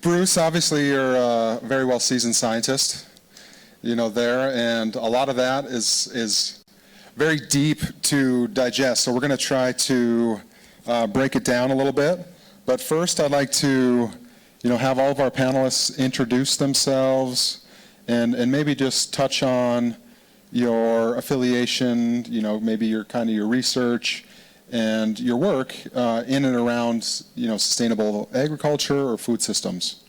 Bruce, obviously you're a very well seasoned scientist, there, and a lot of that is very deep to digest. So we're going to try to break it down a little bit. But first, I'd like to, have all of our panelists introduce themselves and maybe just touch on your affiliation, maybe your your research and your work in and around, sustainable agriculture or food systems.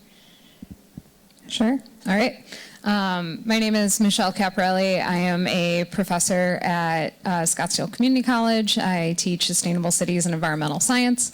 Sure. All right. My name is Michelle Caprelli. I am a professor at Scottsdale Community College. I teach sustainable cities and environmental science.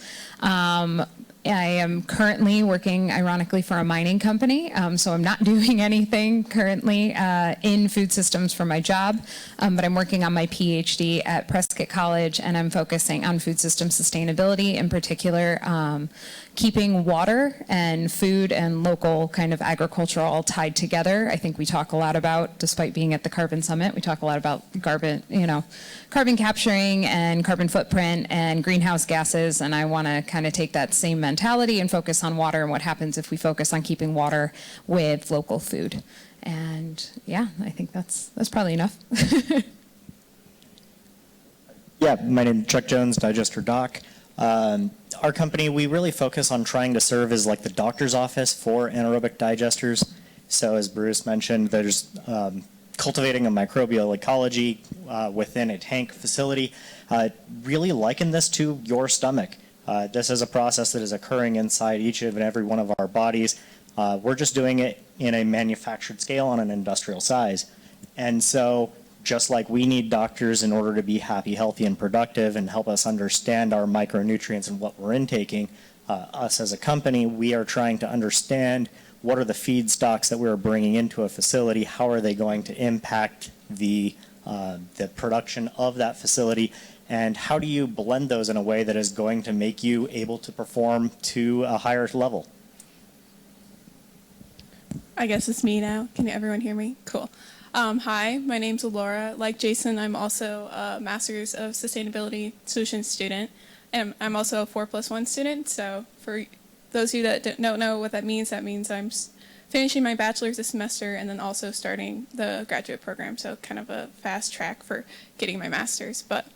I am currently working, ironically, for a mining company, so I'm not doing anything currently in food systems for my job, but I'm working on my PhD at Prescott College, and I'm focusing on food system sustainability, in particular, keeping water and food and local kind of agriculture all tied together. I think we talk a lot about, despite being at the Carbon Summit, we talk a lot about carbon capturing and carbon footprint and greenhouse gases, and I want to kind of take that same mentality and focus on water and what happens if we focus on keeping water with local food. And yeah, I think that's probably enough. Yeah, my name is Chuck Jones, Digester Doc. Our company, we really focus on trying to serve as like the doctor's office for anaerobic digesters. So as Bruce mentioned, there's cultivating a microbial ecology within a tank facility. Really liken this to your stomach. This is a process that is occurring inside each and every one of our bodies. We're just doing it in a manufactured scale on an industrial size. And so just like we need doctors in order to be happy, healthy, and productive and help us understand our micronutrients and what we're intaking, us as a company, we are trying to understand what are the feedstocks that we're bringing into a facility, how are they going to impact the production of that facility, and how do you blend those in a way that is going to make you able to perform to a higher level? I guess it's me now. Can everyone hear me? Cool. Hi, my name's Laura. Like Jason, I'm also a Master's of Sustainability Solutions student, and I'm also a 4+1 student. So for those of you that don't know what that means I'm finishing my bachelor's this semester and then also starting the graduate program, so kind of a fast track for getting my master's. But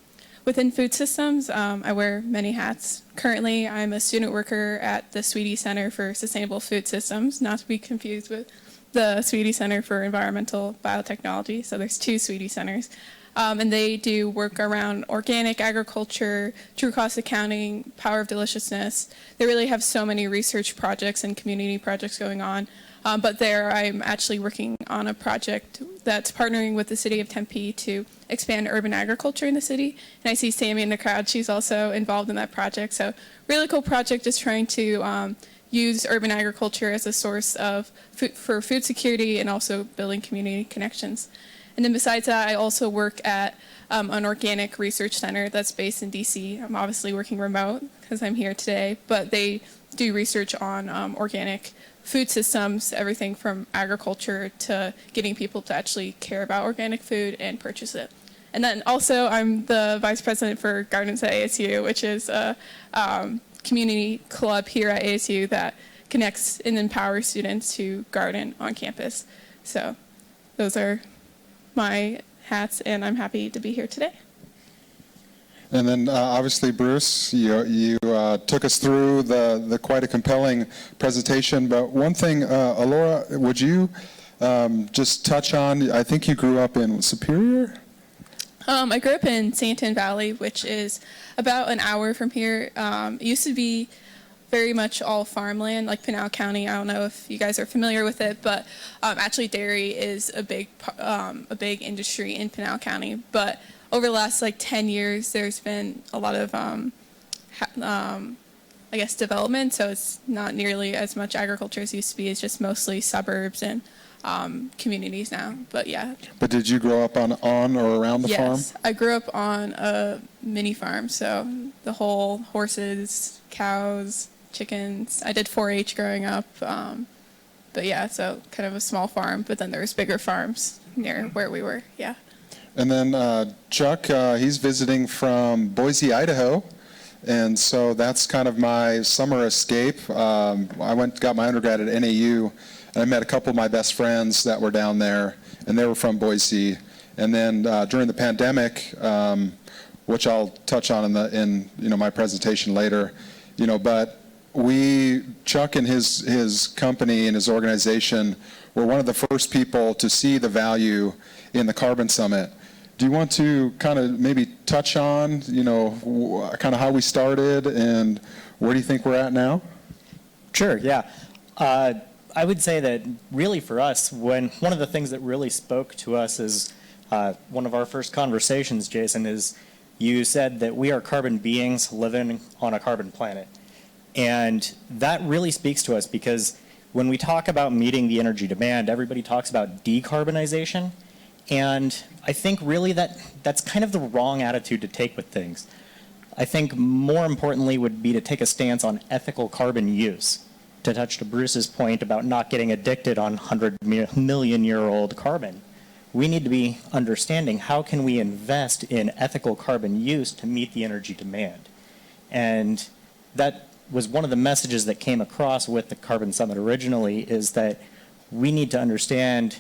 within food systems, I wear many hats. Currently, I'm a student worker at the Sweetie Center for Sustainable Food Systems, not to be confused with the Sweetie Center for Environmental Biotechnology. So there's two Sweetie Centers. And they do work around organic agriculture, true cost accounting, power of deliciousness. They really have so many research projects and community projects going on. But there I'm actually working on a project that's partnering with the city of Tempe to expand urban agriculture in the city. And I see Sammy in the crowd. She's also involved in that project. So really cool project, just trying to use urban agriculture as a source of for food security and also building community connections. And then besides that, I also work at an organic research center that's based in DC. I'm obviously working remote because I'm here today, but they do research on organic food systems, everything from agriculture to getting people to actually care about organic food and purchase it. And then also I'm the vice president for Gardens at ASU, which is a community club here at ASU that connects and empowers students to garden on campus. So those are my hats, and I'm happy to be here today. And then obviously, Bruce, you took us through the quite a compelling presentation. But one thing, Alora, would you just touch on, I think you grew up in Superior? I grew up in Santan Valley, which is about an hour from here. It used to be very much all farmland, like Pinal County. I don't know if you guys are familiar with it, but actually dairy is a big industry in Pinal County. But over the last 10 years, there's been a lot of, development. So it's not nearly as much agriculture as it used to be. It's just mostly suburbs and communities now. But yeah. But did you grow up on or around the farm? Yes, I grew up on a mini farm. So the whole horses, cows, chickens. I did 4-H growing up. But yeah, so kind of a small farm. But then there was bigger farms near where we were. Yeah. And then Chuck, he's visiting from Boise, Idaho. And so that's kind of my summer escape. Got my undergrad at NAU, and I met a couple of my best friends that were down there, and they were from Boise. And then during the pandemic, which I'll touch on in my presentation later, but Chuck and his company and his organization were one of the first people to see the value in the Carbon Summit. Do you want to kind of maybe touch on, kind of how we started and where do you think we're at now? Sure, yeah. I would say that really for us, one of the things that really spoke to us is one of our first conversations, Jason, is you said that we are carbon beings living on a carbon planet. And that really speaks to us because when we talk about meeting the energy demand, everybody talks about decarbonization. And I think really that's kind of the wrong attitude to take with things. I think more importantly would be to take a stance on ethical carbon use, to touch to Bruce's point about not getting addicted on 100-million-year-old carbon. We need to be understanding how can we invest in ethical carbon use to meet the energy demand. And that was one of the messages that came across with the Carbon Summit originally, is that we need to understand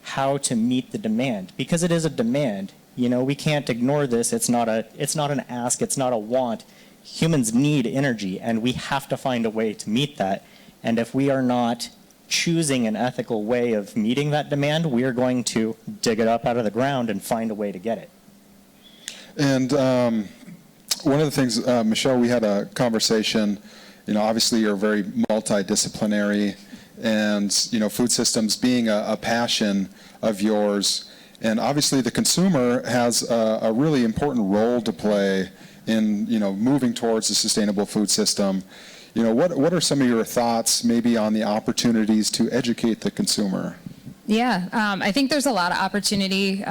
how to meet the demand, because it is a demand. We can't ignore this. It's not an ask, it's not a want. Humans need energy, and we have to find a way to meet that. And if we are not choosing an ethical way of meeting that demand, we are going to dig it up out of the ground and find a way to get it. And one of the things, Michelle, we had a conversation, obviously you're very multidisciplinary, and food systems being a passion of yours, and obviously the consumer has a really important role to play in moving towards a sustainable food system. What are some of your thoughts maybe on the opportunities to educate the consumer? Yeah, I think there's a lot of opportunity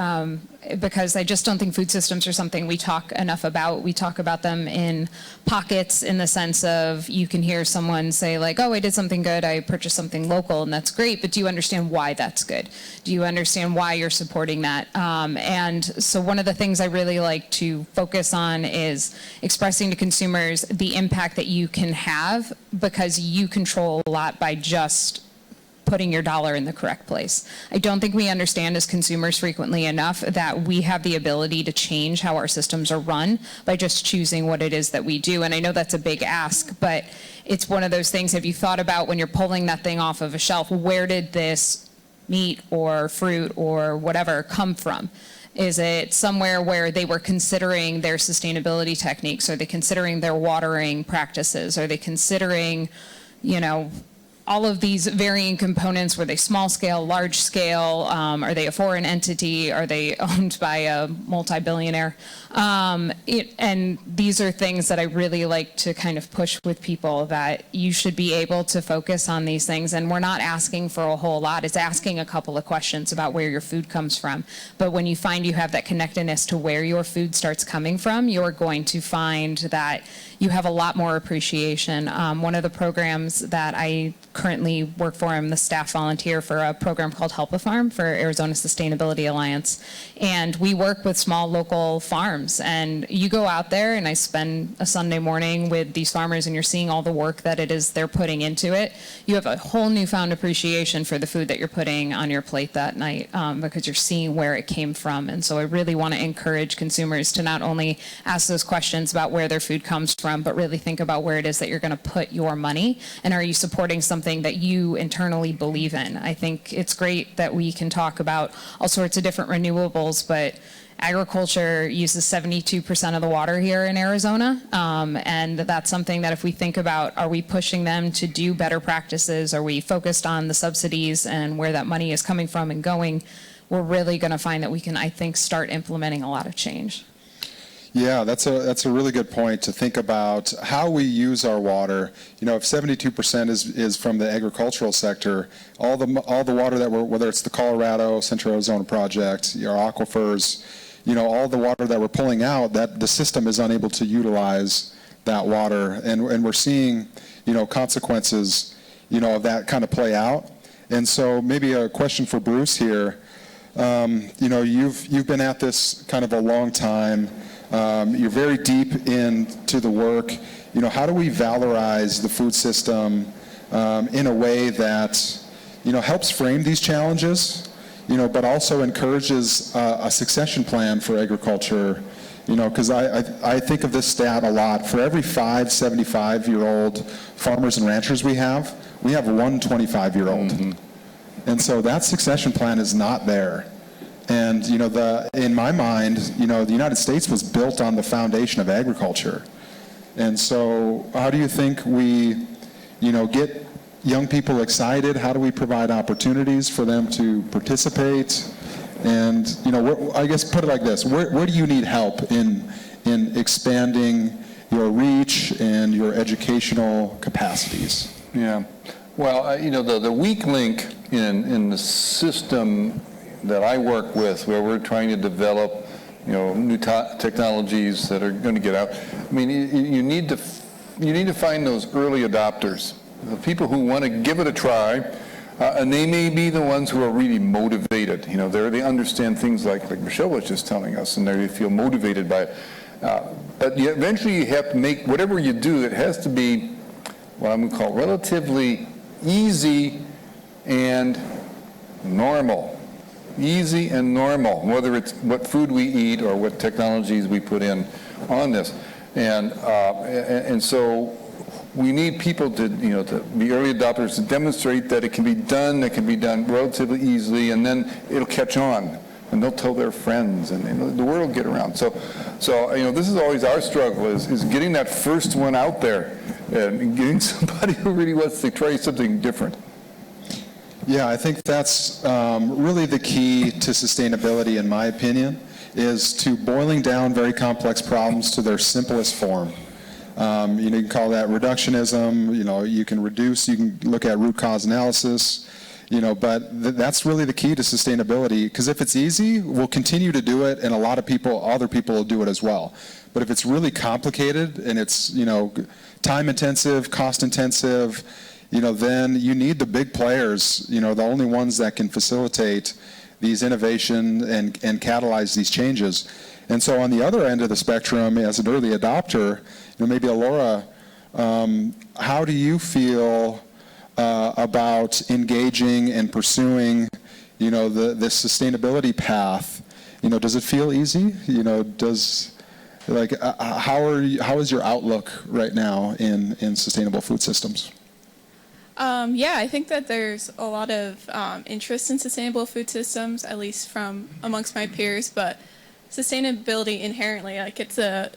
because I just don't think food systems are something we talk enough about. We talk about them in pockets, in the sense of you can hear someone say like, oh, I did something good, I purchased something local, and that's great, but do you understand why that's good? Do you understand why you're supporting that? And so one of the things I really like to focus on is expressing to consumers the impact that you can have, because you control a lot by just putting your dollar in the correct place. I don't think we understand as consumers frequently enough that we have the ability to change how our systems are run by just choosing what it is that we do. And I know that's a big ask, but it's one of those things. Have you thought about when you're pulling that thing off of a shelf, where did this meat or fruit or whatever come from? Is it somewhere where they were considering their sustainability techniques? Are they considering their watering practices? Are they considering, all of these varying components? Were they small scale, large scale? Are they a foreign entity? Are they owned by a multi-billionaire? And these are things that I really like to kind of push with people, that you should be able to focus on these things. And we're not asking for a whole lot. It's asking a couple of questions about where your food comes from. But when you find you have that connectedness to where your food starts coming from, you're going to find that you have a lot more appreciation. One of the programs that I currently work for, I'm the staff volunteer for a program called Help a Farm for Arizona Sustainability Alliance. And we work with small local farms. And you go out there, and I spend a Sunday morning with these farmers, and you're seeing all the work that it is they're putting into it. You have a whole newfound appreciation for the food that you're putting on your plate that night, because you're seeing where it came from. And so I really want to encourage consumers to not only ask those questions about where their food comes from, but really think about where it is that you're going to put your money, and are you supporting something that you internally believe in. I think it's great that we can talk about all sorts of different renewables, but agriculture uses 72% of the water here in Arizona, and that's something that if we think about, are we pushing them to do better practices? Are we focused on the subsidies and where that money is coming from and going? We're really going to find that we can, I think, start implementing a lot of change. Yeah, that's a really good point, to think about how we use our water. If 72% is from the agricultural sector, all the water that whether it's the Colorado Central Arizona Project, your aquifers, all the water that we're pulling out, that the system is unable to utilize that water, and we're seeing consequences of that kind of play out. And so maybe a question for Bruce here. You've been at this kind of a long time. You're very deep into the work. How do we valorize the food system in a way that, helps frame these challenges, but also encourages a succession plan for agriculture? Because I think of this stat a lot. For every 5 75-year-old farmers and ranchers we have one 25-year-old. Mm-hmm. And so that succession plan is not there. And, in my mind, the United States was built on the foundation of agriculture. And so how do you think we, get young people excited? How do we provide opportunities for them to participate? And, I guess put it like this, where do you need help in expanding your reach and your educational capacities? Yeah. Well, the weak link in the system that I work with, where we're trying to develop, new technologies that are going to get out. I mean, you need to find those early adopters, the people who want to give it a try. And they may be the ones who are really motivated. They understand things like Michelle was just telling us, and they feel motivated by it. But eventually you have to make, whatever you do, it has to be what I'm going to call relatively easy and normal. Easy and normal, whether it's what food we eat or what technologies we put in on this. And so we need people to be early adopters, to demonstrate that it can be done relatively easily, and then it'll catch on, and they'll tell their friends, and the word will get around. So this is always our struggle, is getting that first one out there, and getting somebody who really wants to try something different. Yeah, I think that's really the key to sustainability, in my opinion, is to boiling down very complex problems to their simplest form. You can call that reductionism, you can reduce, you can look at root cause analysis, but that's really the key to sustainability, because if it's easy, we'll continue to do it, and other people will do it as well. But if it's really complicated and it's, time intensive, cost intensive, then you need the big players, the only ones that can facilitate these innovation and catalyze these changes. And so on the other end of the spectrum, as an early adopter, maybe Laura, how do you feel about engaging and pursuing, the sustainability path? Does it feel easy? How is your outlook right now in sustainable food systems? Yeah, I think that there's a lot of interest in sustainable food systems, at least from amongst my peers, but sustainability inherently, it's a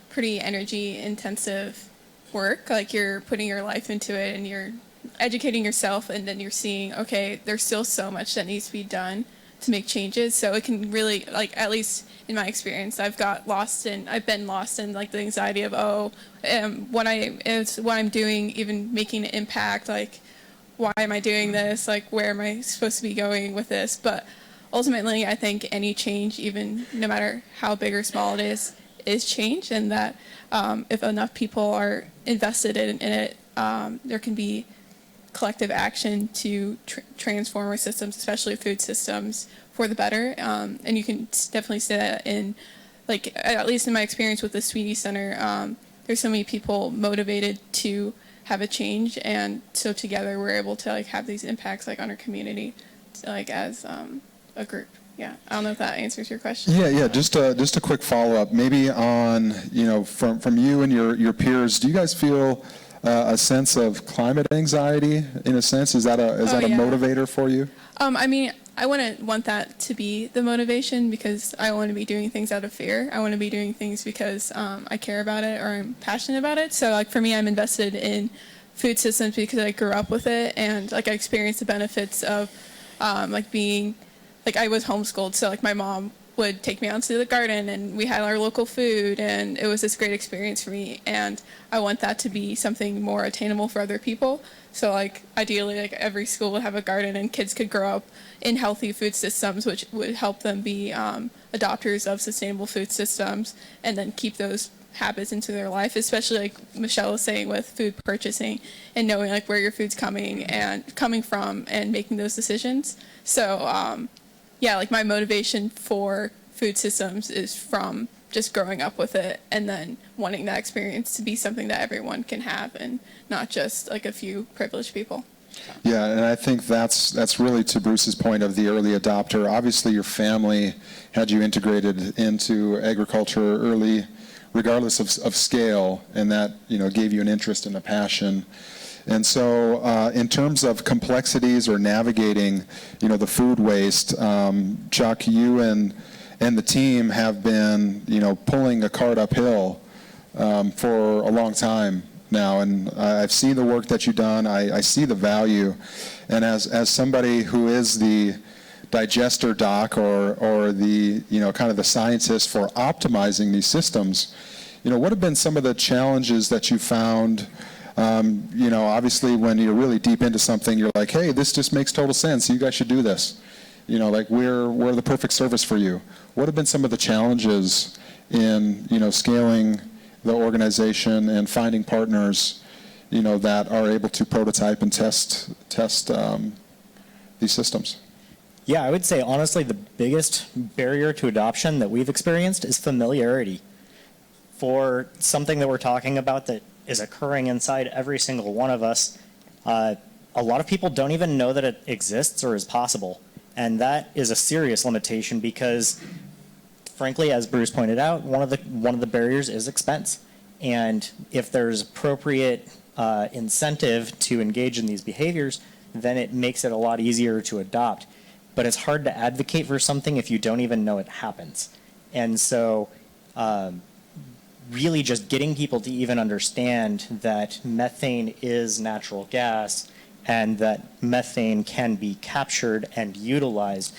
pretty energy intensive work. You're putting your life into it, and you're educating yourself, and then you're seeing, okay, there's still so much that needs to be done to make changes. So it can really, at least in my experience, I've been lost in the anxiety of, what I'm doing even making an impact, why am I doing this, where am I supposed to be going with this? But ultimately, I think any change, even no matter how big or small it is change, and that if enough people are invested in it, there can be collective action to transform our systems, especially food systems, for the better. And you can definitely say that in, at least in my experience with the Sweetie Center, there's so many people motivated to have a change, and so together we're able to have these impacts on our community, as a group. Yeah, I don't know if that answers your question. Yeah. Just a quick follow-up, maybe on from you and your peers. Do you guys feel a sense of climate anxiety? In a sense, is that a motivator for you? I wouldn't want that to be the motivation, because I want to be doing things out of fear. I want to be doing things because I care about it or I'm passionate about it. So for me, I'm invested in food systems because I grew up with it, and I experienced the benefits of being, I was homeschooled, so my mom would take me out to the garden, and we had our local food, and it was this great experience for me, and I want that to be something more attainable for other people. So ideally, every school would have a garden, and kids could grow up in healthy food systems, which would help them be adopters of sustainable food systems, and then keep those habits into their life, especially Michelle was saying with food purchasing and knowing where your food's coming from and making those decisions. So my motivation for food systems is from just growing up with it and then wanting that experience to be something that everyone can have and not just like a few privileged people. Yeah, and I think that's really to Bruce's point of the early adopter. Obviously, your family had you integrated into agriculture early, regardless of scale, and that gave you an interest and a passion. And so, in terms of complexities or navigating, the food waste, Chuck, you and the team have been, pulling a cart uphill for a long time now, and I've seen the work that you've done. I see the value, and as somebody who is the digester doc or the kind of the scientist for optimizing these systems, what have been some of the challenges that you found? Obviously when you're really deep into something, you're like, hey, this just makes total sense. You guys should do this. Like we're the perfect service for you. What have been some of the challenges in scaling the organization and finding partners, that are able to prototype and test these systems? Yeah, I would say honestly the biggest barrier to adoption that we've experienced is familiarity. For something that we're talking about that is occurring inside every single one of us, a lot of people don't even know that it exists or is possible. And that is a serious limitation because, frankly, as Bruce pointed out, one of the barriers is expense. And if there's appropriate incentive to engage in these behaviors, then it makes it a lot easier to adopt. But it's hard to advocate for something if you don't even know it happens. And so really just getting people to even understand that methane is natural gas and that methane can be captured and utilized.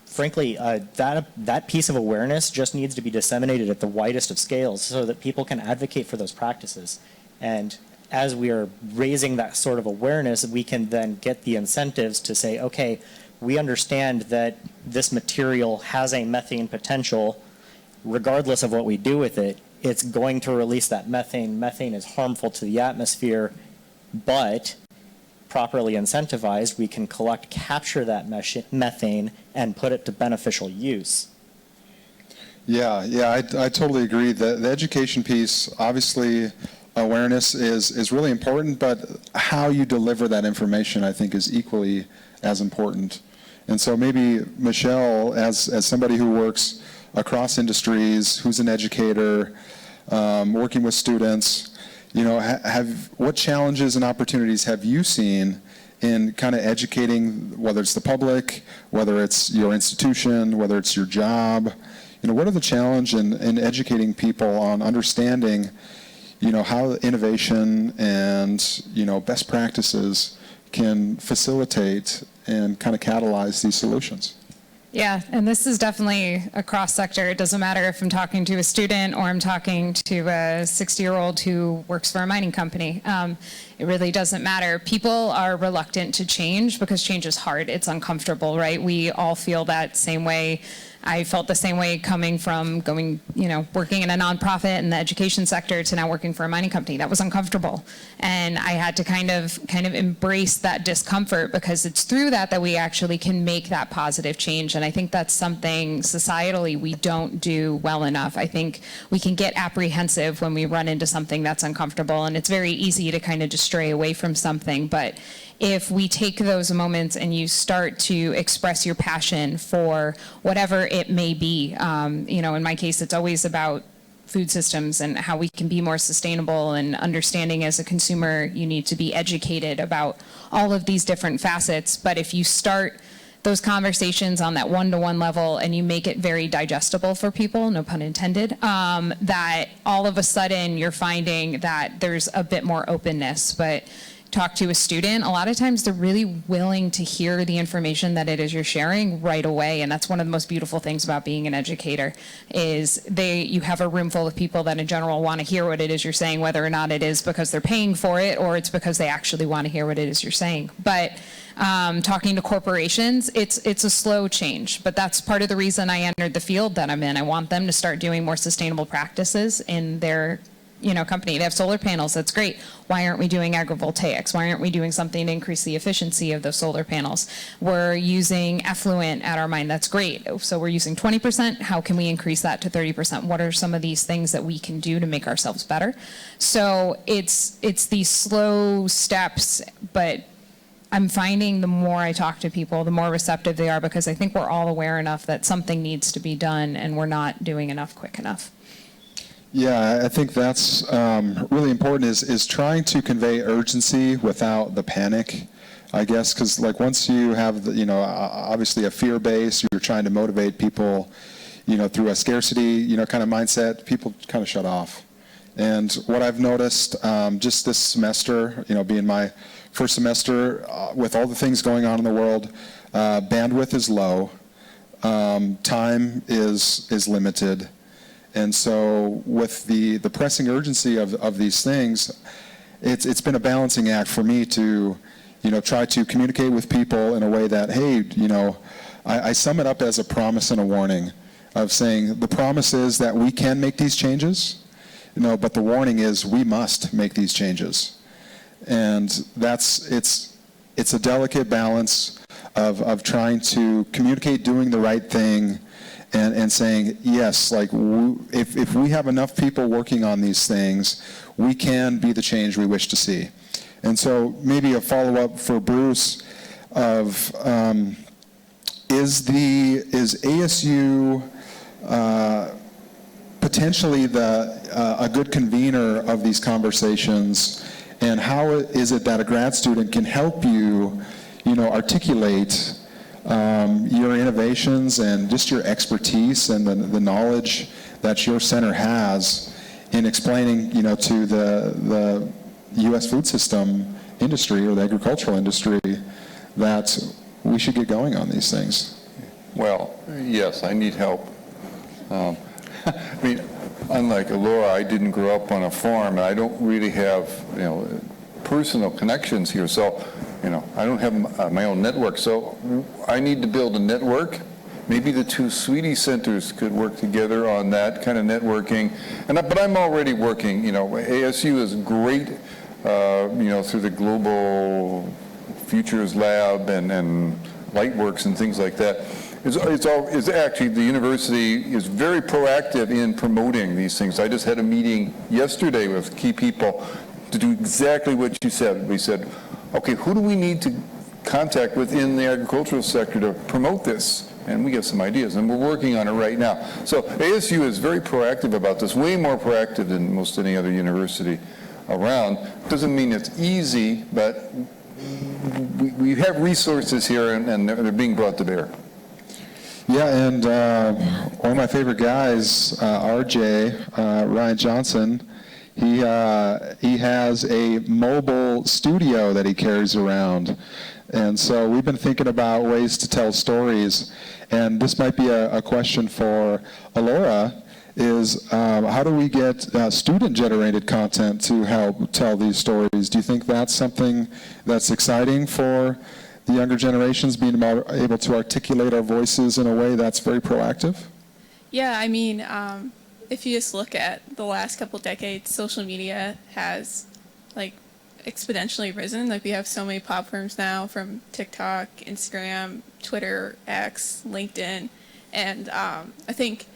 Frankly, that piece of awareness just needs to be disseminated at the widest of scales so that people can advocate for those practices. And as we are raising that sort of awareness, we can then get the incentives to say, okay, we understand that this material has a methane potential. Regardless of what we do with it, it's going to release that methane. Methane is harmful to the atmosphere, but properly incentivized, we can capture that methane and put it to beneficial use. Yeah, I totally agree. The education piece, obviously, awareness is really important, but how you deliver that information, I think, is equally as important. And so maybe Michelle, as somebody who works across industries, who's an educator, working with students, what challenges and opportunities have you seen in kind of educating, whether it's the public, whether it's your institution, whether it's your job? What are the challenges in educating people on understanding, how innovation and, best practices can facilitate and kind of catalyze these solutions? Yeah, and this is definitely a cross sector. It doesn't matter if I'm talking to a student or I'm talking to a 60-year-old who works for a mining company. It really doesn't matter. People are reluctant to change because change is hard. It's uncomfortable, right? We all feel that same way. I felt the same way coming from working in a nonprofit in the education sector to now working for a mining company. That was uncomfortable. And I had to kind of embrace that discomfort because it's through that we actually can make that positive change. And I think that's something societally we don't do well enough. I think we can get apprehensive when we run into something that's uncomfortable, and it's very easy to kind of just stray away from something. But if we take those moments and you start to express your passion for whatever it may be, in my case, it's always about food systems and how we can be more sustainable, and understanding as a consumer, you need to be educated about all of these different facets. But if you start those conversations on that one-to-one level and you make it very digestible for people, no pun intended, that all of a sudden you're finding that there's a bit more openness. But talk to a student, a lot of times they're really willing to hear the information that it is you're sharing right away. And that's one of the most beautiful things about being an educator is you have a room full of people that in general want to hear what it is you're saying, whether or not it is because they're paying for it or it's because they actually want to hear what it is you're saying. But talking to corporations, it's a slow change, but that's part of the reason I entered the field that I'm in. I want them to start doing more sustainable practices in their company. They have solar panels. That's great. Why aren't we doing agrivoltaics? Why aren't we doing something to increase the efficiency of those solar panels? We're using effluent at our mine. That's great. So we're using 20%. How can we increase that to 30%? What are some of these things that we can do to make ourselves better? So it's these slow steps, but I'm finding the more I talk to people, the more receptive they are, because I think we're all aware enough that something needs to be done and we're not doing enough quick enough. Yeah, I think that's really important is trying to convey urgency without the panic, I guess, because like once you have, obviously a fear base, you're trying to motivate people, through a scarcity, kind of mindset, people kind of shut off. And what I've noticed just this semester, being my first semester, with all the things going on in the world, bandwidth is low, time is limited. And so with the pressing urgency of these things, it's been a balancing act for me to, try to communicate with people in a way that, hey, I sum it up as a promise and a warning of saying the promise is that we can make these changes, but the warning is we must make these changes. And it's a delicate balance of trying to communicate doing the right thing and saying, yes, like if we have enough people working on these things, we can be the change we wish to see. And so maybe a follow-up for Bruce of is ASU potentially a good convener of these conversations, and how is it that a grad student can help you, articulate your innovations and just your expertise and the knowledge that your center has in explaining, to the U.S. food system industry or the agricultural industry that we should get going on these things? Well, yes, I need help. I mean, unlike Laura, I didn't grow up on a farm, and I don't really have, personal connections here. So, I don't have my own network. So I need to build a network. Maybe the two Sweetie Centers could work together on that kind of networking. But I'm already working. ASU is great, through the Global Futures Lab and Lightworks and things like that. It's actually, the university is very proactive in promoting these things. I just had a meeting yesterday with key people to do exactly what you said. We said, okay, who do we need to contact within the agricultural sector to promote this? And we get some ideas, and we're working on it right now. So ASU is very proactive about this, way more proactive than most any other university around. Doesn't mean it's easy, but we have resources here, and they're being brought to bear. Yeah, and one of my favorite guys, RJ, Ryan Johnson, he has a mobile studio that he carries around. And so we've been thinking about ways to tell stories. And this might be a question for Alora, is how do we get student-generated content to help tell these stories? Do you think that's something that's exciting for the younger generations, being able to articulate our voices in a way that's very proactive? Yeah, I mean, if you just look at the last couple decades, social media has exponentially risen. We have so many platforms now, from TikTok, Instagram, Twitter, X, LinkedIn, and I think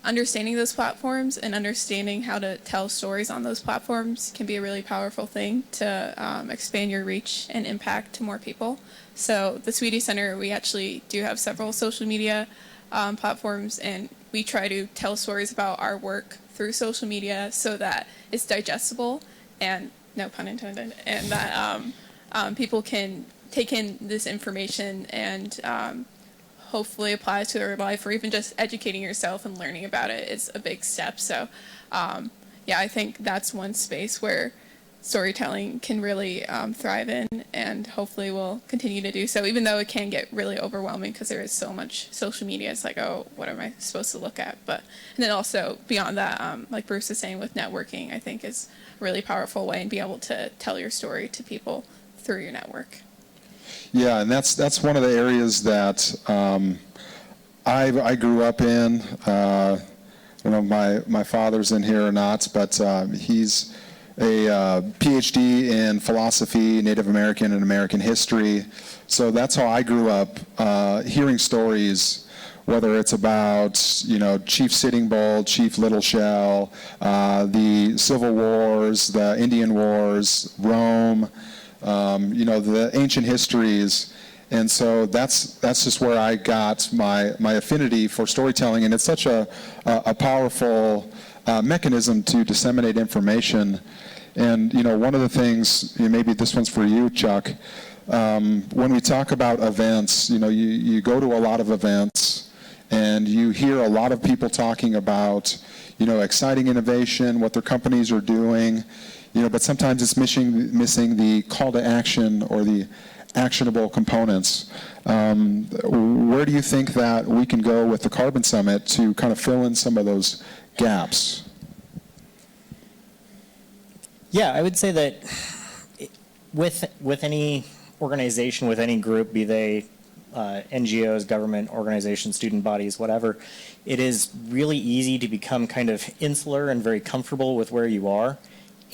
understanding those platforms and understanding how to tell stories on those platforms can be a really powerful thing to expand your reach and impact to more people. So the Sweetie Center, we actually do have several social media platforms, and we try to tell stories about our work through social media so that it's digestible, and no pun intended, and that people can take in this information and hopefully apply to their life, or even just educating yourself and learning about it is a big step. So yeah, I think that's one space where storytelling can really thrive in, and hopefully will continue to do so, even though it can get really overwhelming because there is so much social media. It's like, oh, what am I supposed to look at? And then also beyond that, like Bruce is saying with networking, I think is a really powerful way and be able to tell your story to people through your network. Yeah, and that's one of the areas that I grew up in. don't know if my father's in here or not, but he's a PhD in philosophy, Native American and American history. So that's how I grew up, hearing stories, whether it's about, Chief Sitting Bull, Chief Little Shell, the Civil Wars, the Indian Wars, Rome, the ancient histories. And so that's just where I got my affinity for storytelling, and it's such a powerful mechanism to disseminate information. And one of the things, maybe this one's for you, Chuck, when we talk about events, you go to a lot of events, and you hear a lot of people talking about, exciting innovation, what their companies are doing, but sometimes it's missing the call to action or the actionable components. Where do you think that we can go with the Carbon Summit to kind of fill in some of those gaps? Yeah, I would say that with any organization, with any group, be they NGOs, government organizations, student bodies, whatever, it is really easy to become kind of insular and very comfortable with where you are.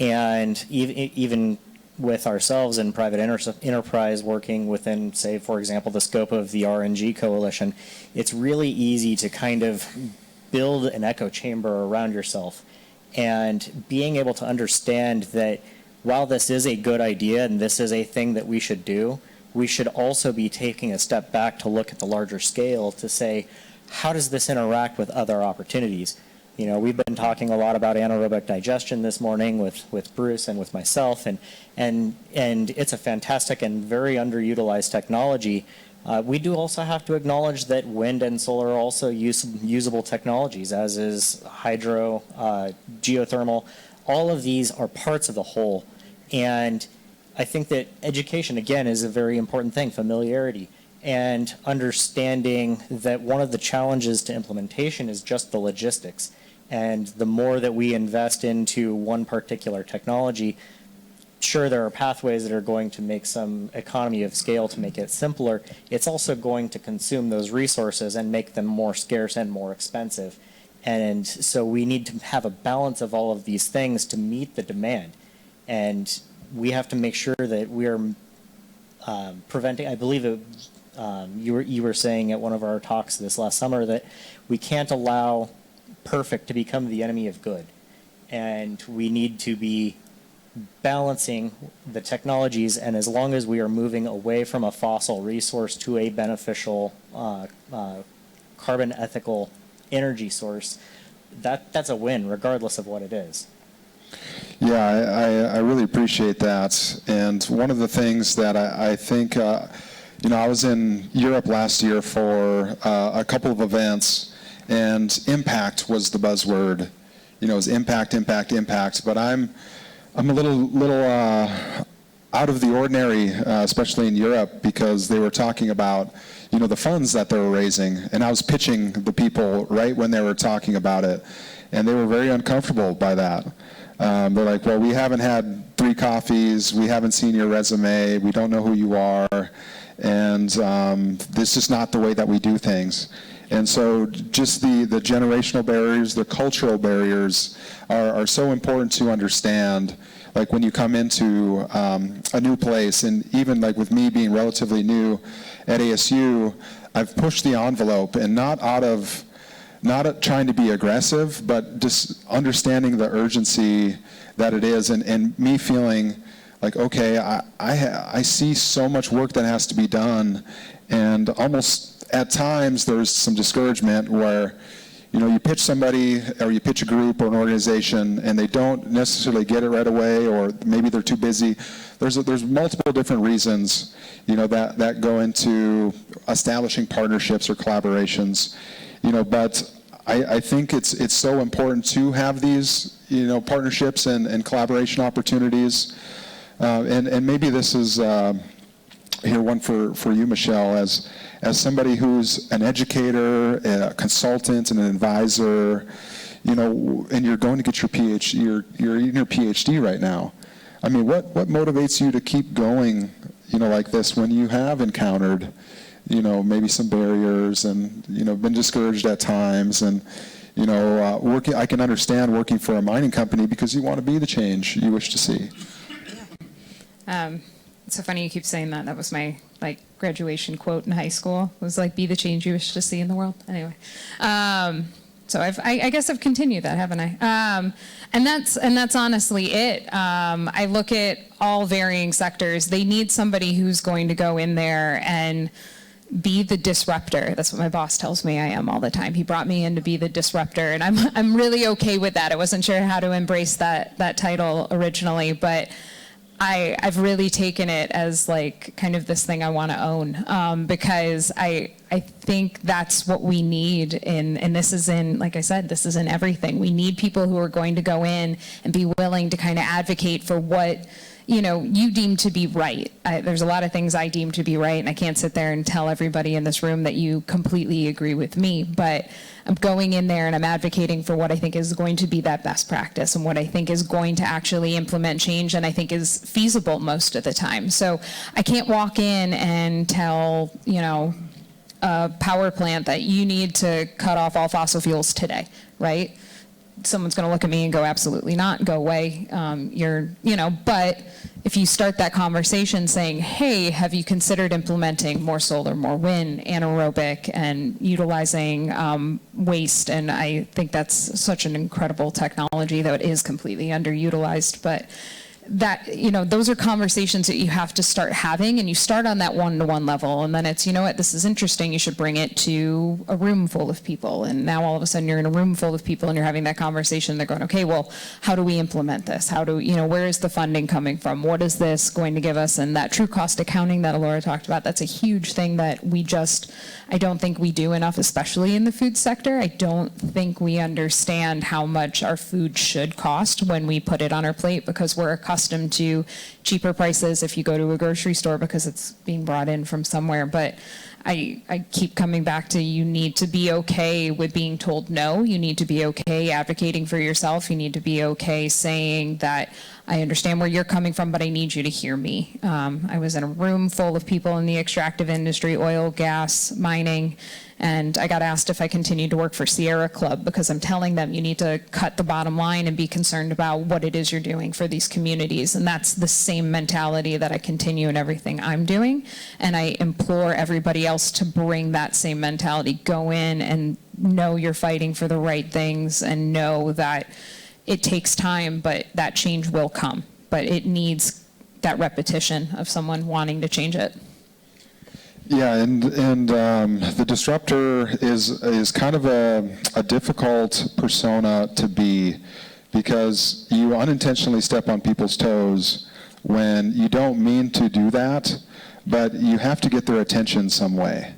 And even with ourselves in private enterprise working within, say, for example, the scope of the RNG Coalition, it's really easy to kind of build an echo chamber around yourself. And being able to understand that while this is a good idea and this is a thing that we should do, we should also be taking a step back to look at the larger scale to say, how does this interact with other opportunities? We've been talking a lot about anaerobic digestion this morning with Bruce and with myself, and it's a fantastic and very underutilized technology. We do also have to acknowledge that wind and solar are also usable technologies, as is hydro, geothermal. All of these are parts of the whole. And I think that education, again, is a very important thing, familiarity, and understanding that one of the challenges to implementation is just the logistics. And the more that we invest into one particular technology, sure, there are pathways that are going to make some economy of scale to make it simpler. It's also going to consume those resources and make them more scarce and more expensive. And so we need to have a balance of all of these things to meet the demand. And we have to make sure that we are preventing, I believe you were saying at one of our talks this last summer that we can't allow perfect to become the enemy of good. And we need to be balancing the technologies, and as long as we are moving away from a fossil resource to a beneficial carbon ethical energy source, that's a win regardless of what it is. Yeah, I really appreciate that. And one of the things that I think, I was in Europe last year for a couple of events, and impact was the buzzword. It was impact, impact, impact. But I'm a little out of the ordinary, especially in Europe, because they were talking about, the funds that they were raising, and I was pitching the people right when they were talking about it, and they were very uncomfortable by that. They're like, well, we haven't had 3 coffees, we haven't seen your resume, we don't know who you are, and this is not the way that we do things. And so just the generational barriers, the cultural barriers are so important to understand. Like when you come into a new place, and even like with me being relatively new at ASU, I've pushed the envelope, and not trying to be aggressive, but just understanding the urgency that it is, and me feeling like, okay, I see so much work that has to be done, and almost at times there's some discouragement where, you pitch somebody or you pitch a group or an organization and they don't necessarily get it right away, or maybe they're too busy. There's multiple different reasons, that go into establishing partnerships or collaborations, but I think it's so important to have these, partnerships and collaboration opportunities. And maybe this is here one for you, Michelle, as somebody who's an educator, a consultant, and an advisor, and you're going to get your PhD, you're in your PhD right now. I mean, what motivates you to keep going, like this when you have encountered, maybe some barriers and, been discouraged at times, and, I can understand working for a mining company because you want to be the change you wish to see. It's so funny you keep saying that. That was my graduation quote in high school. It was be the change you wish to see in the world. Anyway, so I guess I've continued that, haven't I? And that's honestly it. I look at all varying sectors. They need somebody who's going to go in there and be the disruptor. That's what my boss tells me I am all the time. He brought me in to be the disruptor, and I'm really okay with that. I wasn't sure how to embrace that title originally, but I've really taken it as kind of this thing I want to own, because I think that's what we need and this is in, like I said, this is in everything. We need people who are going to go in and be willing to kind of advocate for what you deem to be right. There's a lot of things I deem to be right, and I can't sit there and tell everybody in this room that you completely agree with me, but I'm going in there and I'm advocating for what I think is going to be that best practice and what I think is going to actually implement change and I think is feasible most of the time. So I can't walk in and tell, a power plant that you need to cut off all fossil fuels today, right? Someone's going to look at me and go, absolutely not, go away. But if you start that conversation saying, hey, have you considered implementing more solar, more wind, anaerobic, and utilizing waste? And I think that's such an incredible technology, though it is completely underutilized. But that, those are conversations that you have to start having, and you start on that one-to-one level, and then it's, this is interesting, you should bring it to a room full of people, and now all of a sudden you're in a room full of people and you're having that conversation, they're going, okay, well, how do we implement this? How do, where is the funding coming from? What is this going to give us? And that true cost accounting that Alora talked about, that's a huge thing that I don't think we do enough, especially in the food sector. I don't think we understand how much our food should cost when we put it on our plate, because we're accustomed to cheaper prices if you go to a grocery store because it's being brought in from somewhere. But I keep coming back to, you need to be okay with being told no. You need to be okay advocating for yourself. You need to be okay saying that I understand where you're coming from, but I need you to hear me. I was in a room full of people in the extractive industry, oil, gas, mining, and I got asked if I continued to work for Sierra Club because I'm telling them you need to cut the bottom line and be concerned about what it is you're doing for these communities. And that's the same mentality that I continue in everything I'm doing. And I implore everybody else to bring that same mentality. Go in and know you're fighting for the right things and know that it takes time, but that change will come. But it needs that repetition of someone wanting to change it. Yeah, and the disruptor is kind of a difficult persona to be, because you unintentionally step on people's toes when you don't mean to do that, but you have to get their attention some way.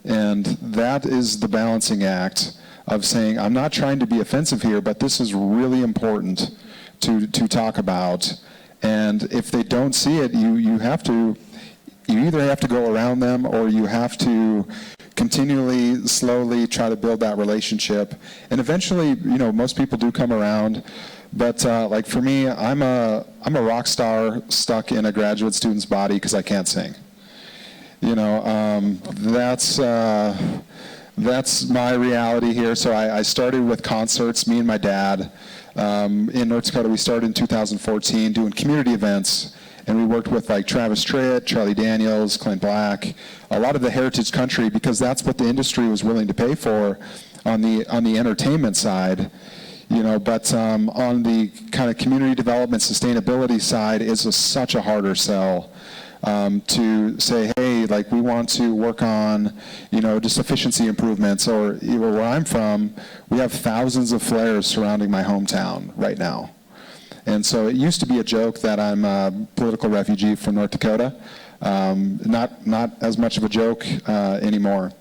And that is the balancing act of saying, I'm not trying to be offensive here, but this is really important to talk about. And if they don't see it, you either have to go around them or you have to continually, slowly try to build that relationship. And eventually, most people do come around. But like for me, I'm a rock star stuck in a graduate student's body because I can't sing. That's my reality here. So I started with concerts, me and my dad. In North Dakota, we started in 2014 doing community events. And we worked with like Travis Tritt, Charlie Daniels, Clint Black, a lot of the heritage country, because that's what the industry was willing to pay for on the entertainment side. But on the kind of community development, sustainability side, is such a harder sell to say, hey, like we want to work on, just efficiency improvements. Or where I'm from, we have thousands of flares surrounding my hometown right now. And so it used to be a joke that I'm a political refugee from North Dakota. Not as much of a joke anymore.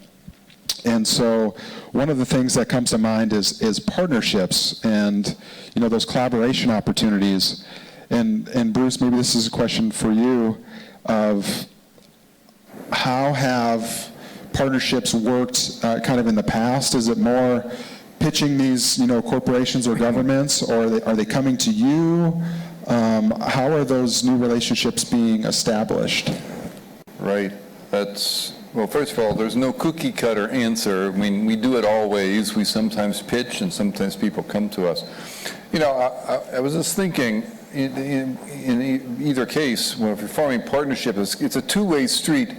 And so one of the things that comes to mind is partnerships and those collaboration opportunities. And Bruce, maybe this is a question for you of how have partnerships worked kind of in the past? Is it more pitching these, corporations or governments, or are they coming to you? How are those new relationships being established? Right. That's Well, first of all, there's no cookie cutter answer. I mean, we do it all ways. We sometimes pitch and sometimes people come to us. You know, I was just thinking, in either case, when we're forming partnership, it's a two-way street.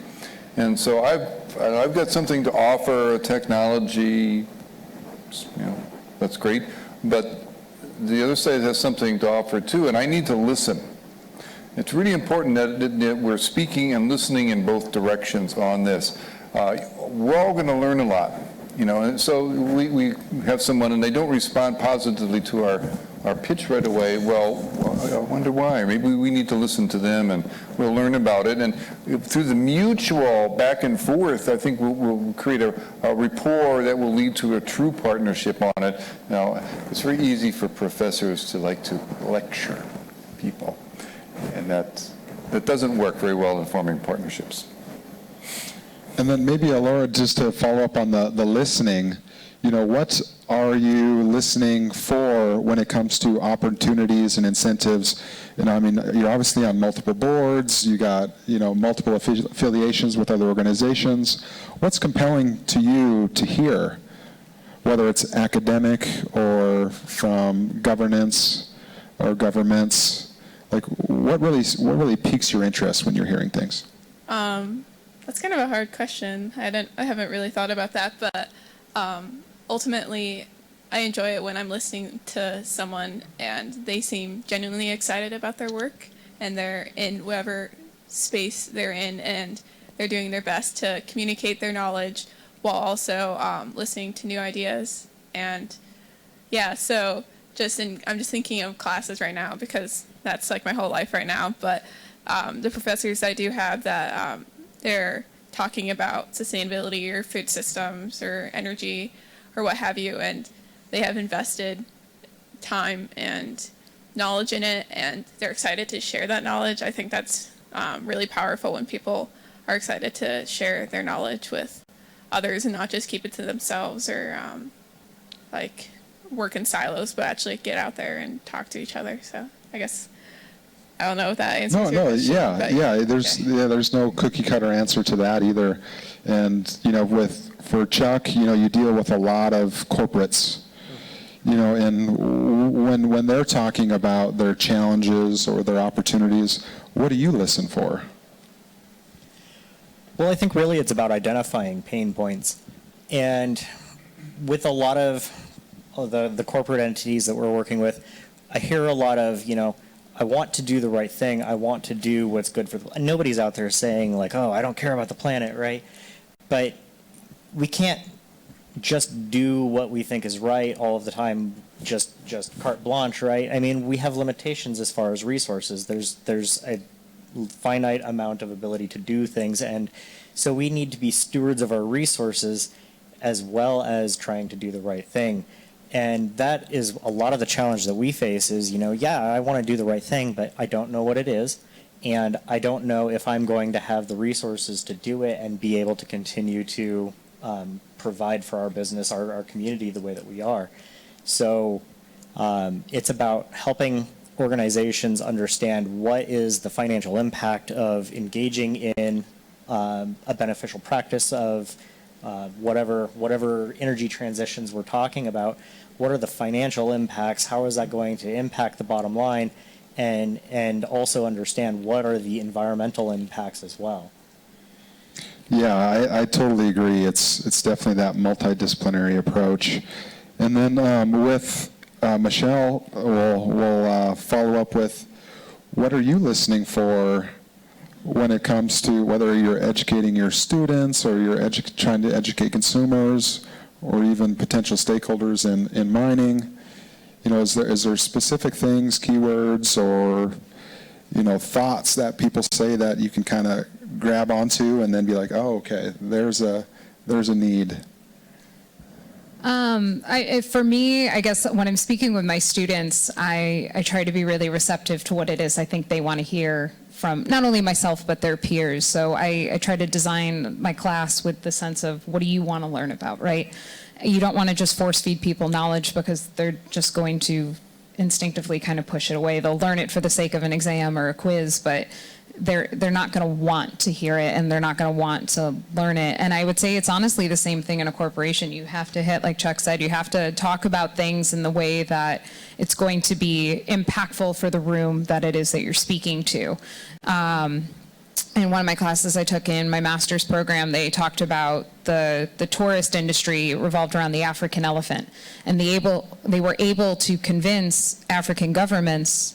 And so I've got something to offer, a technology, you know, that's great. But the other side has something to offer too, and I need to listen. It's really important that we're speaking and listening in both directions on this. We're all going to learn a lot, you know, and so we have someone and they don't respond positively to our pitch right away. Well, I wonder why. Maybe we need to listen to them and we'll learn about it. And through the mutual back and forth, I think we'll create a rapport that will lead to a true partnership on it. Now, it's very easy for professors to like to lecture people. And that doesn't work very well in forming partnerships. And then maybe, Laura, just to follow up on the listening, you know, what are you listening for when it comes to opportunities and incentives? You know, I mean, you're obviously on multiple boards, you got, you know, multiple affiliations with other organizations. What's compelling to you to hear, whether it's academic or from governance or governments? Like, what really piques your interest when you're hearing things? That's kind of a hard question. I haven't really thought about that, but ultimately, I enjoy it when I'm listening to someone and they seem genuinely excited about their work and they're in whatever space they're in and they're doing their best to communicate their knowledge while also listening to new ideas. And yeah, so I'm just thinking of classes right now because that's like my whole life right now. But the professors I do have that they're talking about sustainability or food systems or energy or what have you, and they have invested time and knowledge in it, and they're excited to share that knowledge. I think that's really powerful when people are excited to share their knowledge with others and not just keep it to themselves or like work in silos, but actually get out there and talk to each other. So I guess I don't know if that answers your question. Yeah. There's no cookie cutter answer to that either. And you know, for Chuck, you know, you deal with a lot of corporates, you know, and when they're talking about their challenges or their opportunities, what do you listen for? Well, I think really it's about identifying pain points. And with a lot of the corporate entities that we're working with, I hear a lot of, you know, I want to do the right thing. I want to do what's good for the planet. Nobody's out there saying like, oh, I don't care about the planet, right? But we can't just do what we think is right all of the time, just carte blanche, right? I mean, we have limitations as far as resources. There's a finite amount of ability to do things, and so we need to be stewards of our resources as well as trying to do the right thing. And that is a lot of the challenge that we face is, you know, yeah, I want to do the right thing, but I don't know what it is. And I don't know if I'm going to have the resources to do it and be able to continue to provide for our business, our community the way that we are. So it's about helping organizations understand what is the financial impact of engaging in a beneficial practice of whatever energy transitions we're talking about. What are the financial impacts? How is that going to impact the bottom line? And also understand what are the environmental impacts as well. Yeah, I totally agree. It's definitely that multidisciplinary approach. And then with Michelle, we'll follow up with, what are you listening for when it comes to whether you're educating your students or you're trying to educate consumers or even potential stakeholders in mining? You know, is there specific things, keywords, or, you know, thoughts that people say that you can kind of grab onto and then be like, oh, okay, there's a need? For me, I guess when I'm speaking with my students, I try to be really receptive to what it is I think they want to hear from not only myself, but their peers. So I try to design my class with the sense of, what do you want to learn about, right? You don't want to just force feed people knowledge because they're just going to instinctively kind of push it away. They'll learn it for the sake of an exam or a quiz, but they're not going to want to hear it, and they're not going to want to learn it. And I would say it's honestly the same thing in a corporation. You have to hit, like Chuck said, you have to talk about things in the way that it's going to be impactful for the room that it is that you're speaking to. In one of my classes I took in my master's program, they talked about the tourist industry revolved around the African elephant. And they were able to convince African governments